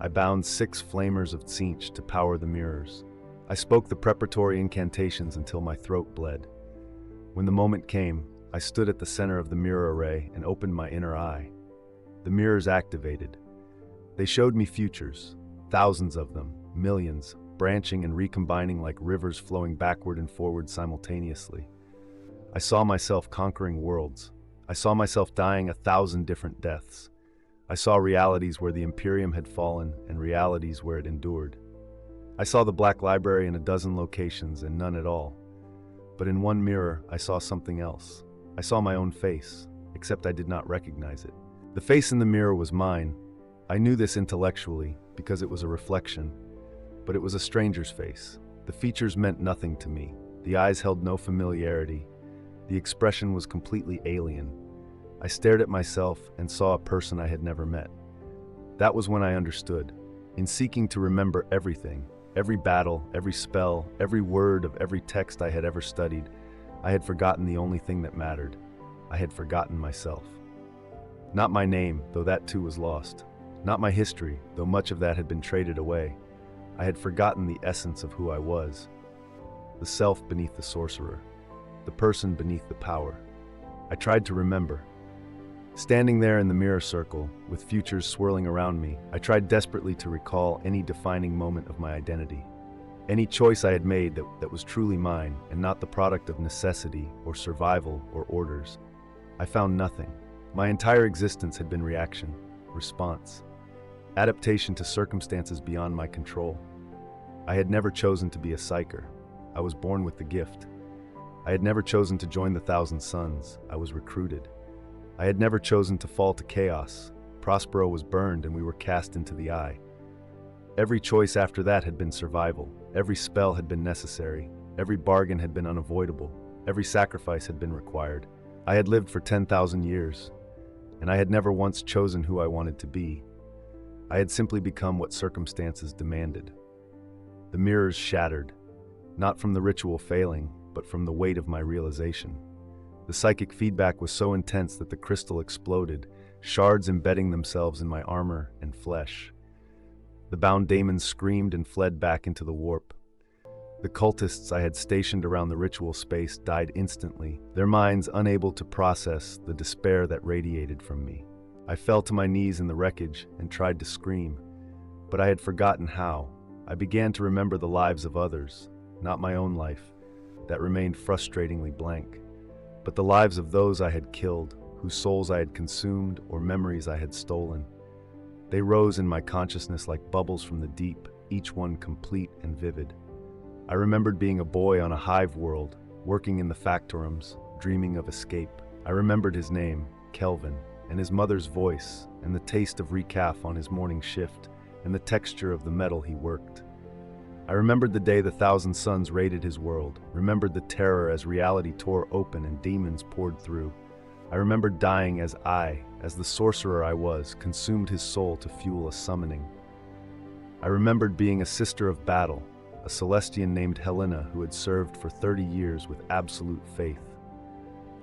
I bound 6 flamers of Tzeentch to power the mirrors. I spoke the preparatory incantations until my throat bled. When the moment came, I stood at the center of the mirror array and opened my inner eye. The mirrors activated. They showed me futures, thousands of them, millions, branching and recombining like rivers flowing backward and forward simultaneously. I saw myself conquering worlds. I saw myself dying 1,000 different deaths. I saw realities where the Imperium had fallen and realities where it endured. I saw the Black Library in a dozen locations and none at all. But in one mirror, I saw something else. I saw my own face, except I did not recognize it. The face in the mirror was mine. I knew this intellectually because it was a reflection, but it was a stranger's face. The features meant nothing to me. The eyes held no familiarity. The expression was completely alien. I stared at myself and saw a person I had never met. That was when I understood. In seeking to remember everything, every battle, every spell, every word of every text I had ever studied, I had forgotten the only thing that mattered. I had forgotten myself. Not my name, though that too was lost. Not my history, though much of that had been traded away. I had forgotten the essence of who I was. The self beneath the sorcerer. The person beneath the power. I tried to remember. Standing there in the mirror circle, with futures swirling around me, I tried desperately to recall any defining moment of my identity. Any choice I had made that was truly mine, and not the product of necessity, or survival, or orders. I found nothing. My entire existence had been reaction, response, adaptation to circumstances beyond my control. I had never chosen to be a psyker. I was born with the gift. I had never chosen to join the Thousand Suns. I was recruited. I had never chosen to fall to chaos. Prospero was burned and we were cast into the eye. Every choice after that had been survival. Every spell had been necessary. Every bargain had been unavoidable. Every sacrifice had been required. I had lived for 10,000 years, and I had never once chosen who I wanted to be. I had simply become what circumstances demanded. The mirrors shattered, not from the ritual failing, but from the weight of my realization. The psychic feedback was so intense that the crystal exploded, shards embedding themselves in my armor and flesh. The bound daemons screamed and fled back into the warp. The cultists I had stationed around the ritual space died instantly, their minds unable to process the despair that radiated from me. I fell to my knees in the wreckage and tried to scream, but I had forgotten how. I began to remember the lives of others, not my own life, that remained frustratingly blank, but the lives of those I had killed, whose souls I had consumed or memories I had stolen. They rose in my consciousness like bubbles from the deep, each one complete and vivid. I remembered being a boy on a hive world, working in the factorums, dreaming of escape. I remembered his name, Kelvin, and his mother's voice, and the taste of recaf on his morning shift, and the texture of the metal he worked. I remembered the day the Thousand Suns raided his world, remembered the terror as reality tore open and demons poured through. I remembered dying as the sorcerer I was, consumed his soul to fuel a summoning. I remembered being a sister of battle, a Celestian named Helena who had served for 30 years with absolute faith.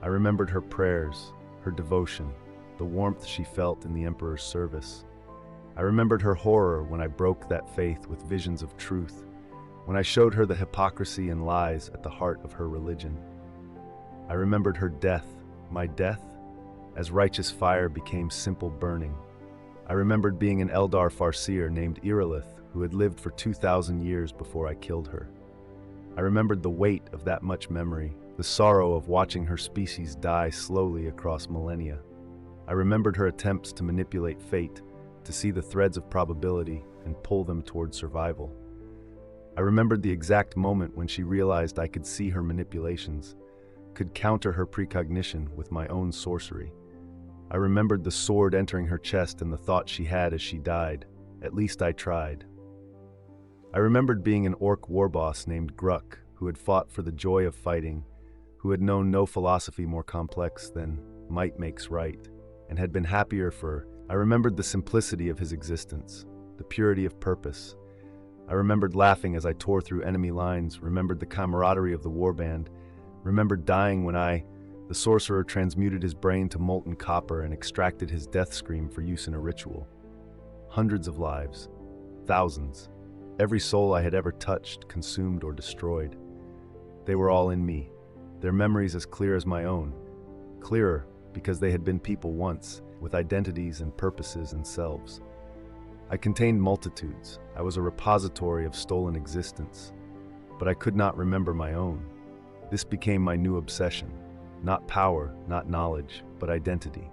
I remembered her prayers, her devotion, the warmth she felt in the Emperor's service. I remembered her horror when I broke that faith with visions of truth, when I showed her the hypocrisy and lies at the heart of her religion. I remembered her death, my death, as righteous fire became simple burning. I remembered being an Eldar farseer named Irilith, who had lived for 2,000 years before I killed her. I remembered the weight of that much memory, the sorrow of watching her species die slowly across millennia. I remembered her attempts to manipulate fate, to see the threads of probability and pull them toward survival. I remembered the exact moment when she realized I could see her manipulations, could counter her precognition with my own sorcery. I remembered the sword entering her chest and the thought she had as she died, "At least I tried." I remembered being an Ork warboss named Gruk, who had fought for the joy of fighting, who had known no philosophy more complex than might makes right, and had been happier for. I remembered the simplicity of his existence, the purity of purpose. I remembered laughing as I tore through enemy lines, remembered the camaraderie of the warband, remembered dying when the sorcerer, transmuted his brain to molten copper and extracted his death scream for use in a ritual. Hundreds of lives, thousands, every soul I had ever touched, consumed, or destroyed. They were all in me, their memories as clear as my own, clearer because they had been people once, with identities and purposes and selves. I contained multitudes. I was a repository of stolen existence, but I could not remember my own. This became my new obsession. Not power, not knowledge, but identity.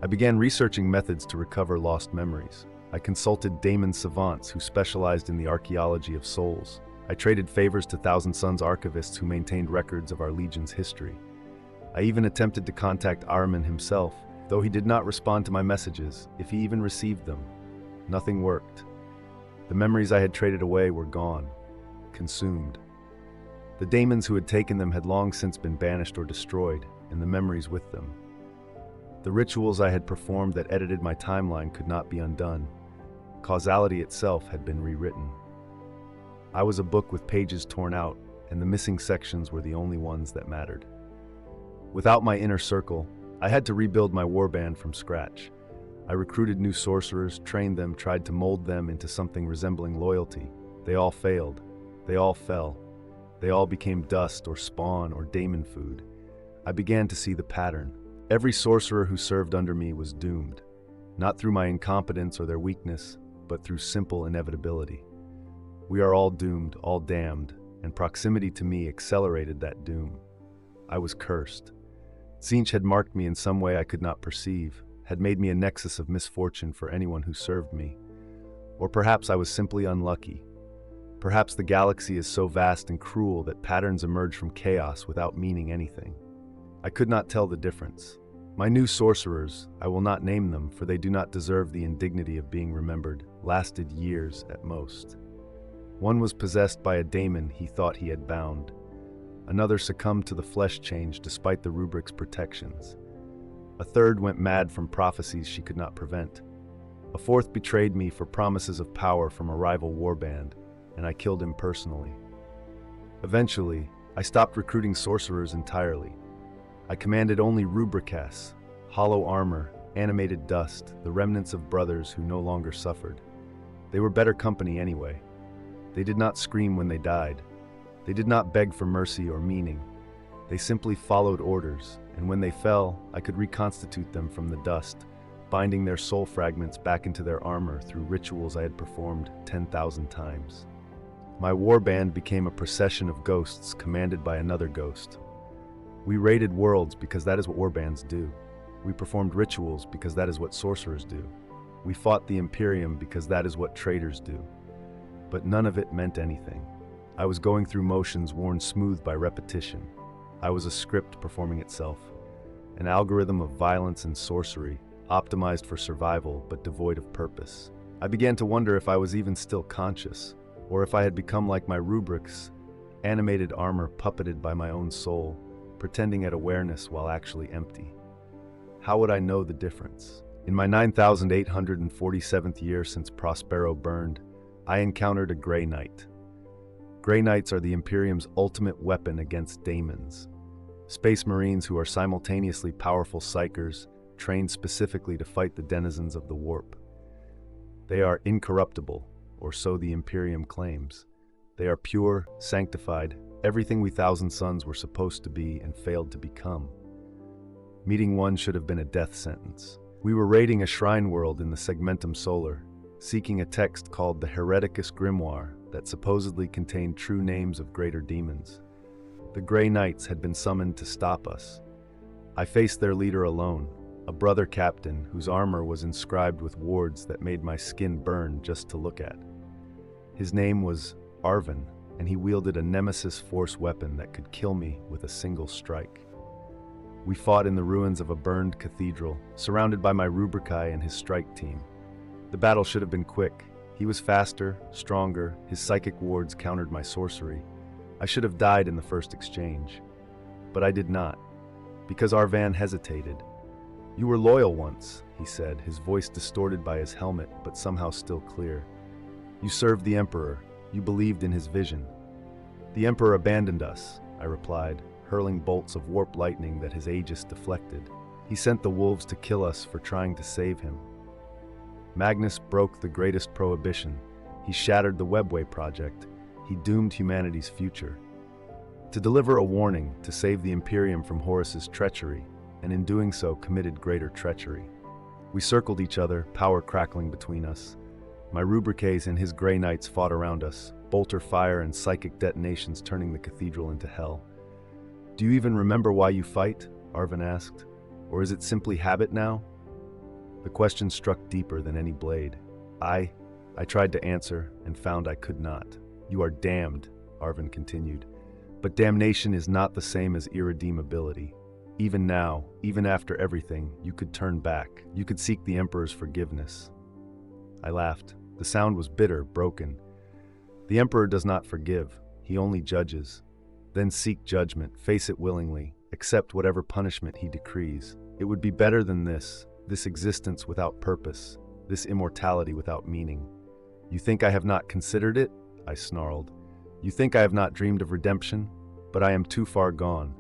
I began researching methods to recover lost memories. I consulted daemon savants who specialized in the archaeology of souls. I traded favors to Thousand Sons archivists who maintained records of our legion's history. I even attempted to contact Ahriman himself, though he did not respond to my messages, if he even received them. Nothing worked. The memories I had traded away were gone, consumed. The daemons who had taken them had long since been banished or destroyed, and the memories with them. The rituals I had performed that edited my timeline could not be undone. Causality itself had been rewritten. I was a book with pages torn out, and the missing sections were the only ones that mattered. Without my inner circle, I had to rebuild my warband from scratch. I recruited new sorcerers, trained them, tried to mold them into something resembling loyalty. They all failed. They all fell. They all became dust or spawn or daemon food. I began to see the pattern. Every sorcerer who served under me was doomed, not through my incompetence or their weakness, but through simple inevitability. We are all doomed, all damned, and proximity to me accelerated that doom. I was cursed. Tzeentch had marked me in some way I could not perceive, had made me a nexus of misfortune for anyone who served me. Or perhaps I was simply unlucky. Perhaps the galaxy is so vast and cruel that patterns emerge from chaos without meaning anything. I could not tell the difference. My new sorcerers, I will not name them, for they do not deserve the indignity of being remembered, lasted years at most. One was possessed by a daemon he thought he had bound. Another succumbed to the flesh change despite the rubric's protections. A third went mad from prophecies she could not prevent. A fourth betrayed me for promises of power from a rival warband, and I killed him personally. Eventually, I stopped recruiting sorcerers entirely. I commanded only rubricasts, hollow armor, animated dust, the remnants of brothers who no longer suffered. They were better company anyway. They did not scream when they died. They did not beg for mercy or meaning. They simply followed orders, and when they fell, I could reconstitute them from the dust, binding their soul fragments back into their armor through rituals I had performed 10,000 times. My warband became a procession of ghosts commanded by another ghost. We raided worlds because that is what warbands do. We performed rituals because that is what sorcerers do. We fought the Imperium because that is what traitors do. But none of it meant anything. I was going through motions worn smooth by repetition. I was a script performing itself, an algorithm of violence and sorcery, optimized for survival but devoid of purpose. I began to wonder if I was even still conscious, or if I had become like my rubrics, animated armor puppeted by my own soul, pretending at awareness while actually empty. How would I know the difference? In my 9,847th year since Prospero burned, I encountered a Grey Knight. Grey Knights are the Imperium's ultimate weapon against daemons. Space Marines who are simultaneously powerful psychers, trained specifically to fight the denizens of the warp. They are incorruptible, or so the Imperium claims. They are pure, sanctified, everything we Thousand Sons were supposed to be and failed to become. Meeting one should have been a death sentence. We were raiding a shrine world in the Segmentum Solar, seeking a text called the Hereticus Grimoire that supposedly contained true names of greater demons. The Grey Knights had been summoned to stop us. I faced their leader alone, a brother captain whose armor was inscribed with wards that made my skin burn just to look at. His name was Arvin, and he wielded a nemesis force weapon that could kill me with a single strike. We fought in the ruins of a burned cathedral, surrounded by my Rubricae and his strike team. The battle should have been quick. He was faster, stronger, his psychic wards countered my sorcery. I should have died in the first exchange. But I did not, because Arvan hesitated. "You were loyal once," he said, his voice distorted by his helmet, but somehow still clear. "You served the Emperor. You believed in his vision." "The Emperor abandoned us," I replied, hurling bolts of warp lightning that his Aegis deflected. "He sent the wolves to kill us for trying to save him." Magnus broke the greatest prohibition. He shattered the Webway project. He doomed humanity's future. To deliver a warning to save the Imperium from Horus's treachery, and in doing so committed greater treachery. We circled each other, power crackling between us. My Rubricaes and his Grey Knights fought around us, bolter fire and psychic detonations turning the cathedral into hell. "Do you even remember why you fight?" Arvin asked. "Or is it simply habit now?" The question struck deeper than any blade. I tried to answer and found I could not. "You are damned," Arvin continued. "But damnation is not the same as irredeemability. Even now, even after everything, you could turn back. You could seek the Emperor's forgiveness." I laughed. The sound was bitter, broken. "The Emperor does not forgive. He only judges. Then seek judgment, face it willingly, accept whatever punishment he decrees. It would be better than this existence without purpose, this immortality without meaning." "You think I have not considered it?" I snarled. "You think I have not dreamed of redemption? But I am too far gone.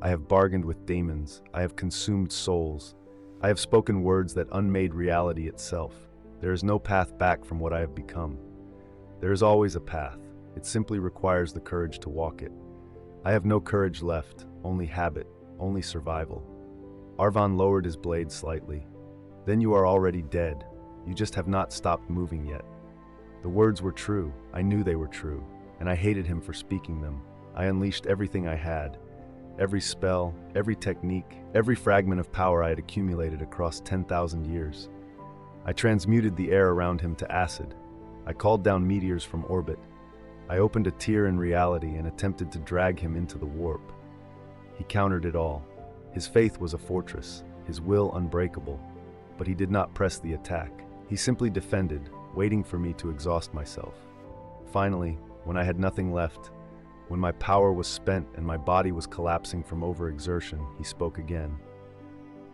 I have bargained with demons. I have consumed souls. I have spoken words that unmade reality itself. There is no path back from what I have become. There is always a path. It simply requires the courage to walk it. I have no courage left, only habit, only survival." Arvan lowered his blade slightly. "Then you are already dead. You just have not stopped moving yet." The words were true. I knew they were true, and I hated him for speaking them. I unleashed everything I had. Every spell, every technique, every fragment of power I had accumulated across 10,000 years. I transmuted the air around him to acid. I called down meteors from orbit. I opened a tear in reality and attempted to drag him into the warp. He countered it all. His faith was a fortress, his will unbreakable, but he did not press the attack. He simply defended, waiting for me to exhaust myself. Finally, when I had nothing left, when my power was spent and my body was collapsing from overexertion, he spoke again.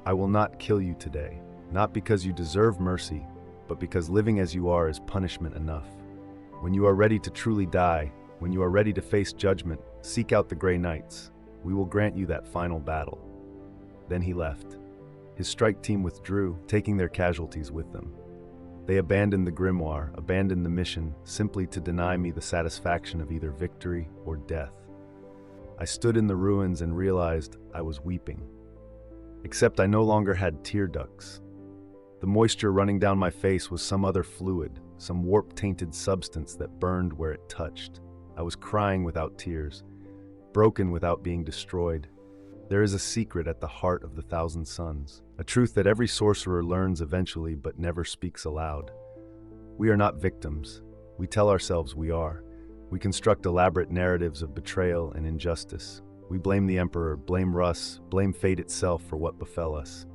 "I will not kill you today, not because you deserve mercy, but because living as you are is punishment enough. When you are ready to truly die, when you are ready to face judgment, seek out the Grey Knights. We will grant you that final battle." Then he left. His strike team withdrew, taking their casualties with them. They abandoned the grimoire, abandoned the mission, simply to deny me the satisfaction of either victory or death. I stood in the ruins and realized I was weeping. Except I no longer had tear ducts. The moisture running down my face was some other fluid, some warp-tainted substance that burned where it touched. I was crying without tears, broken without being destroyed. There is a secret at the heart of the Thousand Sons, a truth that every sorcerer learns eventually but never speaks aloud. We are not victims. We tell ourselves we are. We construct elaborate narratives of betrayal and injustice. We blame the Emperor, blame Russ, blame fate itself for what befell us.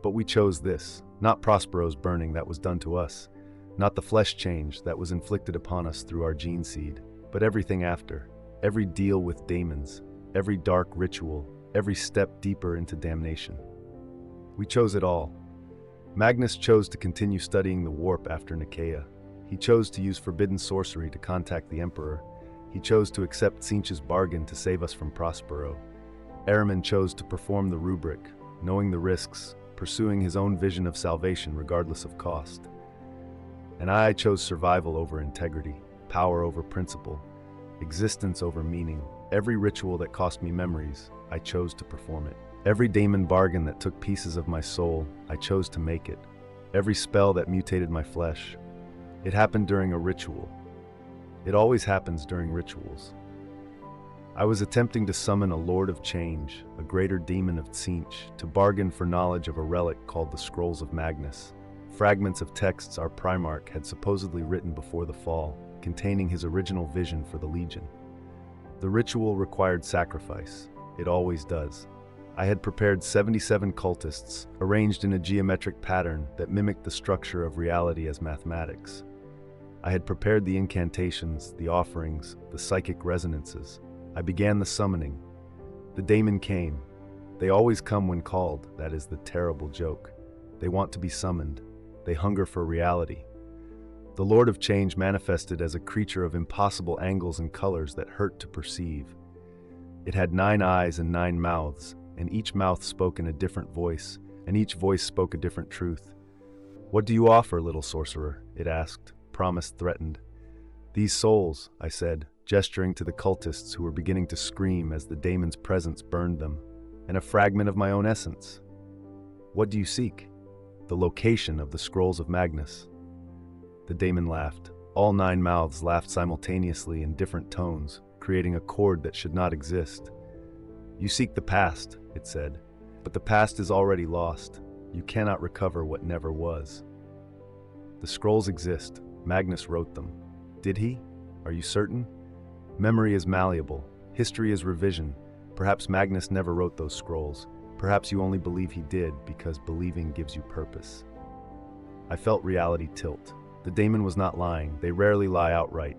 But we chose this, not Prospero's burning that was done to us, not the flesh change that was inflicted upon us through our gene seed, but everything after, every deal with daemons, every dark ritual, every step deeper into damnation. We chose it all. Magnus chose to continue studying the warp after Nicaea. He chose to use forbidden sorcery to contact the Emperor. He chose to accept Tzeentch's bargain to save us from Prospero. Ahriman chose to perform the rubric, knowing the risks, pursuing his own vision of salvation regardless of cost. And I chose survival over integrity, power over principle, existence over meaning. Every ritual that cost me memories, I chose to perform it. Every daemon bargain that took pieces of my soul, I chose to make it. Every spell that mutated my flesh, it happened during a ritual. It always happens during rituals. I was attempting to summon a Lord of Change, a greater demon of Tzeentch, to bargain for knowledge of a relic called the Scrolls of Magnus, fragments of texts our Primarch had supposedly written before the fall, containing his original vision for the Legion. The ritual required sacrifice. It always does. I had prepared 77 cultists, arranged in a geometric pattern that mimicked the structure of reality as mathematics. I had prepared the incantations, the offerings, the psychic resonances. I began the summoning. The daemon came. They always come when called, that is the terrible joke. They want to be summoned. They hunger for reality. The Lord of Change manifested as a creature of impossible angles and colors that hurt to perceive. It had 9 eyes and 9 mouths, and each mouth spoke in a different voice, and each voice spoke a different truth. "What do you offer, little sorcerer?" it asked, promise threatened. "These souls," I said, gesturing to the cultists who were beginning to scream as the daemon's presence burned them, "and a fragment of my own essence." "What do you seek?" "The location of the Scrolls of Magnus." The daemon laughed. All 9 mouths laughed simultaneously in different tones, creating a chord that should not exist. "You seek the past," it said, "but the past is already lost. You cannot recover what never was." "The scrolls exist. Magnus wrote them." "Did he? Are you certain?" "Memory is malleable. History is revision. Perhaps Magnus never wrote those scrolls. Perhaps you only believe he did because believing gives you purpose." I felt reality tilt. The daemon was not lying. They rarely lie outright.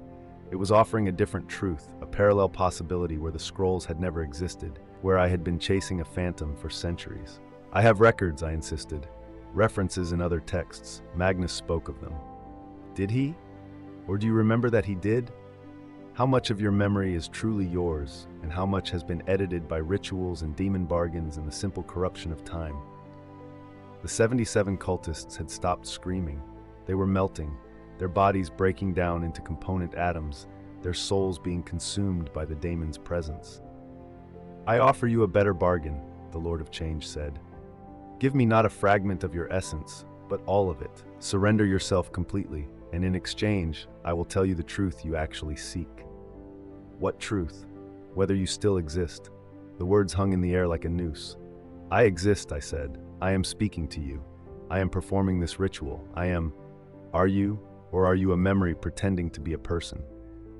It was offering a different truth, a parallel possibility where the scrolls had never existed, where I had been chasing a phantom for centuries. "I have records," I insisted. "References in other texts. Magnus spoke of them." "Did he? Or do you remember that he did? How much of your memory is truly yours, and how much has been edited by rituals and demon bargains and the simple corruption of time?" The 77 cultists had stopped screaming. They were melting, their bodies breaking down into component atoms, their souls being consumed by the daemon's presence. "I offer you a better bargain," the Lord of Change said. "Give me not a fragment of your essence, but all of it. Surrender yourself completely, and in exchange, I will tell you the truth you actually seek." "What truth?" "Whether you still exist." The words hung in the air like a noose. "I exist," I said. "I am speaking to you. I am performing this ritual. I am..." "Are you, or are you a memory pretending to be a person?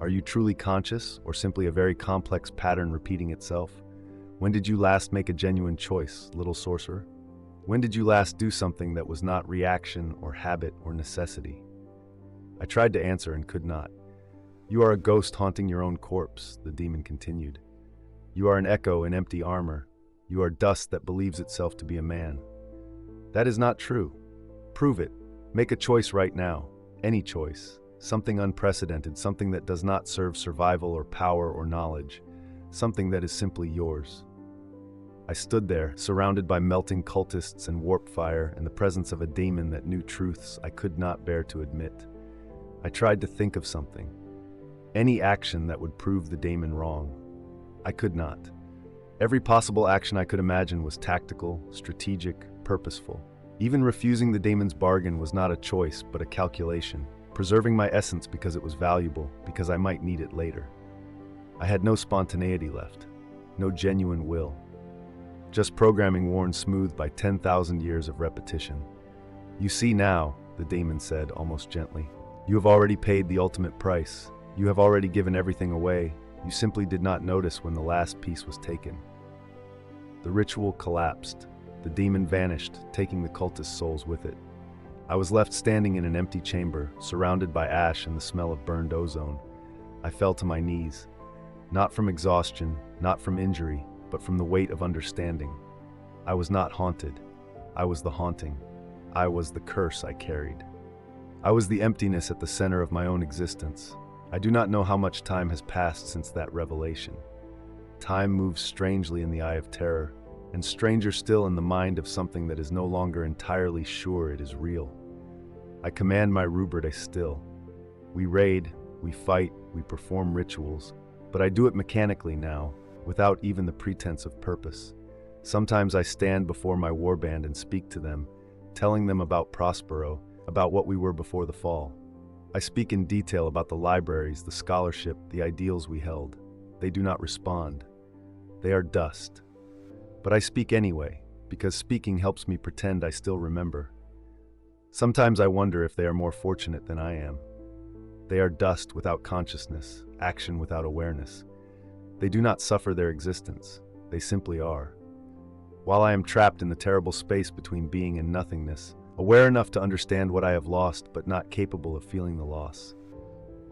Are you truly conscious, or simply a very complex pattern repeating itself? When did you last make a genuine choice, little sorcerer? When did you last do something that was not reaction or habit or necessity?" I tried to answer and could not. "You are a ghost haunting your own corpse," the demon continued. "You are an echo in empty armor. You are dust that believes itself to be a man." "That is not true." "Prove it. Make a choice right now. Any choice. Something unprecedented, something that does not serve survival or power or knowledge. Something that is simply yours." I stood there, surrounded by melting cultists and warp fire, in the presence of a demon that knew truths I could not bear to admit. I tried to think of something. Any action that would prove the daemon wrong. I could not. Every possible action I could imagine was tactical, strategic, purposeful. Even refusing the daemon's bargain was not a choice, but a calculation, preserving my essence because it was valuable, because I might need it later. I had no spontaneity left, no genuine will. Just programming worn smooth by 10,000 years of repetition. "You see now," the daemon said, almost gently. "You have already paid the ultimate price. You have already given everything away. You simply did not notice when the last piece was taken." The ritual collapsed. The demon vanished, taking the cultist souls with it. I was left standing in an empty chamber, surrounded by ash and the smell of burned ozone. I fell to my knees. Not from exhaustion, not from injury, but from the weight of understanding. I was not haunted. I was the haunting. I was the curse I carried. I was the emptiness at the center of my own existence. I do not know how much time has passed since that revelation. Time moves strangely in the eye of terror, and stranger still in the mind of something that is no longer entirely sure it is real. I command my rubric still. We raid, we fight, we perform rituals, but I do it mechanically now, without even the pretense of purpose. Sometimes I stand before my warband and speak to them, telling them about Prospero, about what we were before the fall. I speak in detail about the libraries, the scholarship, the ideals we held. They do not respond. They are dust. But I speak anyway, because speaking helps me pretend I still remember. Sometimes I wonder if they are more fortunate than I am. They are dust without consciousness, action without awareness. They do not suffer their existence. They simply are. While I am trapped in the terrible space between being and nothingness, aware enough to understand what I have lost but not capable of feeling the loss.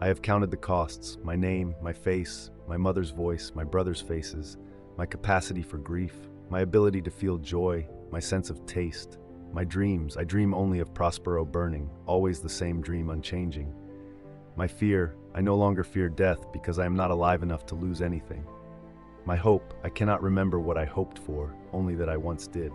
I have counted the costs, my name, my face, my mother's voice, my brother's faces, my capacity for grief, my ability to feel joy, my sense of taste, my dreams. I dream only of Prospero burning, always the same dream unchanging. My fear, I no longer fear death because I am not alive enough to lose anything. My hope, I cannot remember what I hoped for, only that I once did.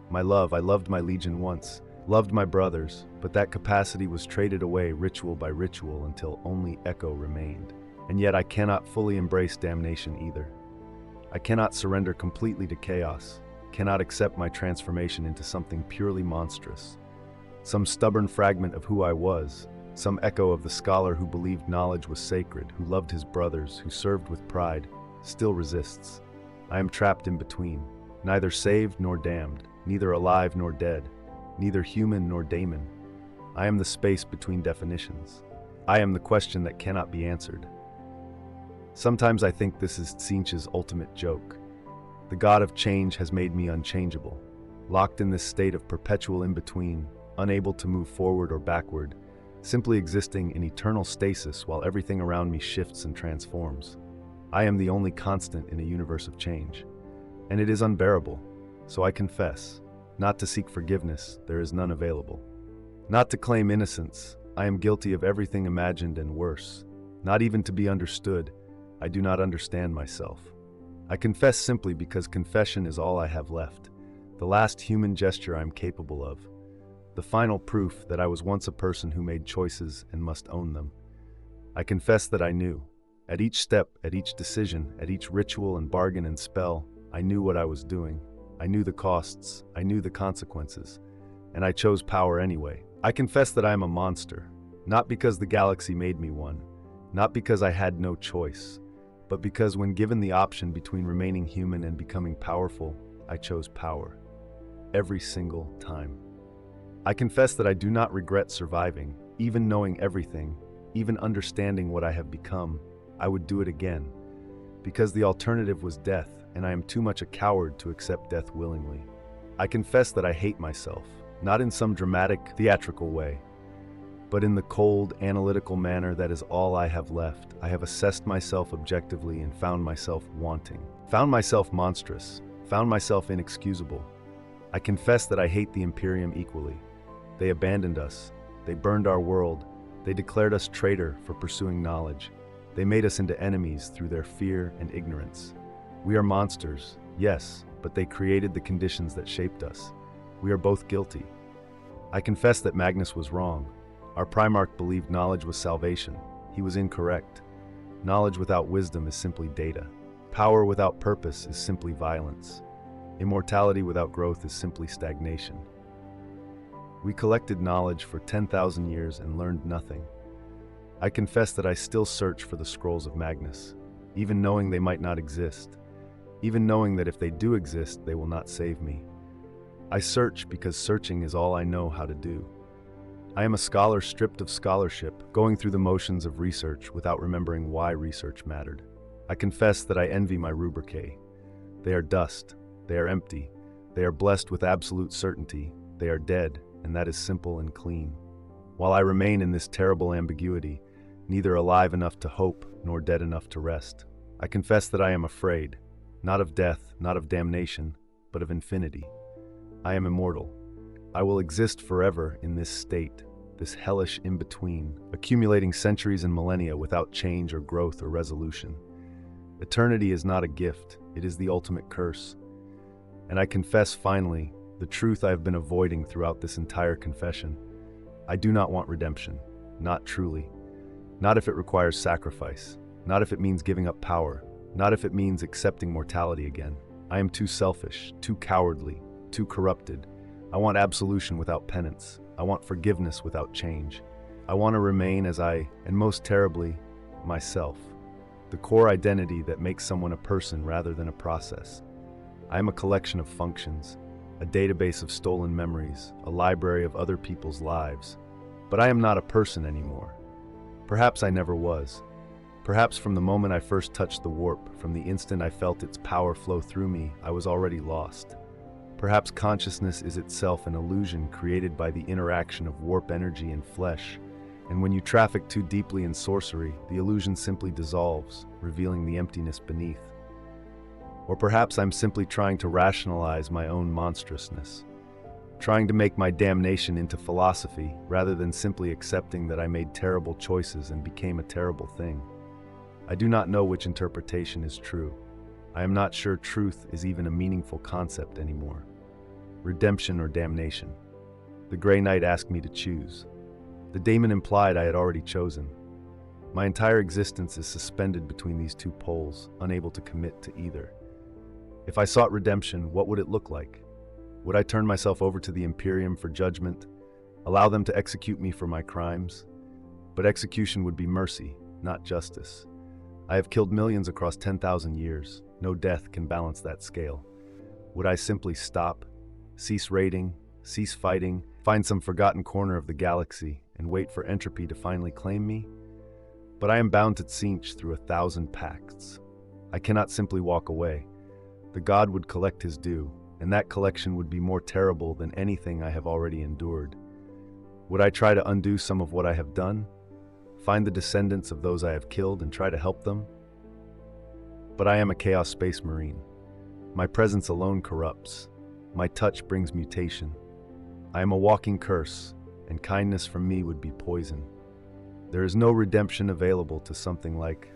My love, I loved my legion once, loved my brothers, but that capacity was traded away ritual by ritual until only echo remained. And yet I cannot fully embrace damnation either. I cannot surrender completely to chaos, cannot accept my transformation into something purely monstrous. Some stubborn fragment of who I was, some echo of the scholar who believed knowledge was sacred, who loved his brothers, who served with pride, still resists. I am trapped in between, neither saved nor damned, neither alive nor dead, neither human nor daemon. I am the space between definitions. I am the question that cannot be answered. Sometimes I think this is Tzeentch's ultimate joke. The god of change has made me unchangeable, locked in this state of perpetual in-between, unable to move forward or backward, simply existing in eternal stasis while everything around me shifts and transforms. I am the only constant in a universe of change, and it is unbearable, so I confess, not to seek forgiveness, there is none available. Not to claim innocence, I am guilty of everything imagined and worse. Not even to be understood, I do not understand myself. I confess simply because confession is all I have left, the last human gesture I am capable of, the final proof that I was once a person who made choices and must own them. I confess that I knew. At each step, at each decision, at each ritual and bargain and spell, I knew what I was doing. I knew the costs, I knew the consequences, and I chose power anyway. I confess that I am a monster, not because the galaxy made me one, not because I had no choice, but because when given the option between remaining human and becoming powerful, I chose power. Every single time. I confess that I do not regret surviving, even knowing everything, even understanding what I have become. I would do it again, because the alternative was death, and I am too much a coward to accept death willingly. I confess that I hate myself, not in some dramatic, theatrical way, but in the cold, analytical manner that is all I have left. I have assessed myself objectively and found myself wanting, found myself monstrous, found myself inexcusable. I confess that I hate the Imperium equally. They abandoned us, they burned our world, they declared us traitor for pursuing knowledge. They made us into enemies through their fear and ignorance. We are monsters, yes, but they created the conditions that shaped us. We are both guilty. I confess that Magnus was wrong. Our Primarch believed knowledge was salvation. He was incorrect. Knowledge without wisdom is simply data. Power without purpose is simply violence. Immortality without growth is simply stagnation. We collected knowledge for 10,000 years and learned nothing. I confess that I still search for the scrolls of Magnus, even knowing they might not exist, even knowing that if they do exist, they will not save me. I search because searching is all I know how to do. I am a scholar stripped of scholarship, going through the motions of research without remembering why research mattered. I confess that I envy my rubricae. They are dust, they are empty, they are blessed with absolute certainty, they are dead, and that is simple and clean. While I remain in this terrible ambiguity, neither alive enough to hope nor dead enough to rest, I confess that I am afraid, not of death, not of damnation, but of infinity. I am immortal. I will exist forever in this state, this hellish in-between, accumulating centuries and millennia without change or growth or resolution. Eternity is not a gift, it is the ultimate curse. And I confess finally, the truth I have been avoiding throughout this entire confession. I do not want redemption. Not truly. Not if it requires sacrifice. Not if it means giving up power. Not if it means accepting mortality again. I am too selfish, too cowardly, too corrupted. I want absolution without penance. I want forgiveness without change. I want to remain as I, and most terribly, myself. The core identity that makes someone a person rather than a process. I am a collection of functions, a database of stolen memories, a library of other people's lives. But I am not a person anymore. Perhaps I never was. Perhaps from the moment I first touched the warp, from the instant I felt its power flow through me, I was already lost. Perhaps consciousness is itself an illusion created by the interaction of warp energy and flesh, and when you traffic too deeply in sorcery, the illusion simply dissolves, revealing the emptiness beneath. Or perhaps I'm simply trying to rationalize my own monstrousness, trying to make my damnation into philosophy rather than simply accepting that I made terrible choices and became a terrible thing. I do not know which interpretation is true. I am not sure truth is even a meaningful concept anymore. Redemption or damnation. The Grey Knight asked me to choose. The daemon implied I had already chosen. My entire existence is suspended between these two poles, unable to commit to either. If I sought redemption, what would it look like? Would I turn myself over to the Imperium for judgment, allow them to execute me for my crimes? But execution would be mercy, not justice. I have killed millions across 10,000 years. No death can balance that scale. Would I simply stop, cease raiding, cease fighting, find some forgotten corner of the galaxy, and wait for entropy to finally claim me? But I am bound to Tzeentch through 1,000 pacts. I cannot simply walk away. The god would collect his due, and that collection would be more terrible than anything I have already endured. Would I try to undo some of what I have done? Find the descendants of those I have killed and try to help them? But I am a Chaos Space Marine. My presence alone corrupts. My touch brings mutation. I am a walking curse, and kindness from me would be poison. There is no redemption available to something like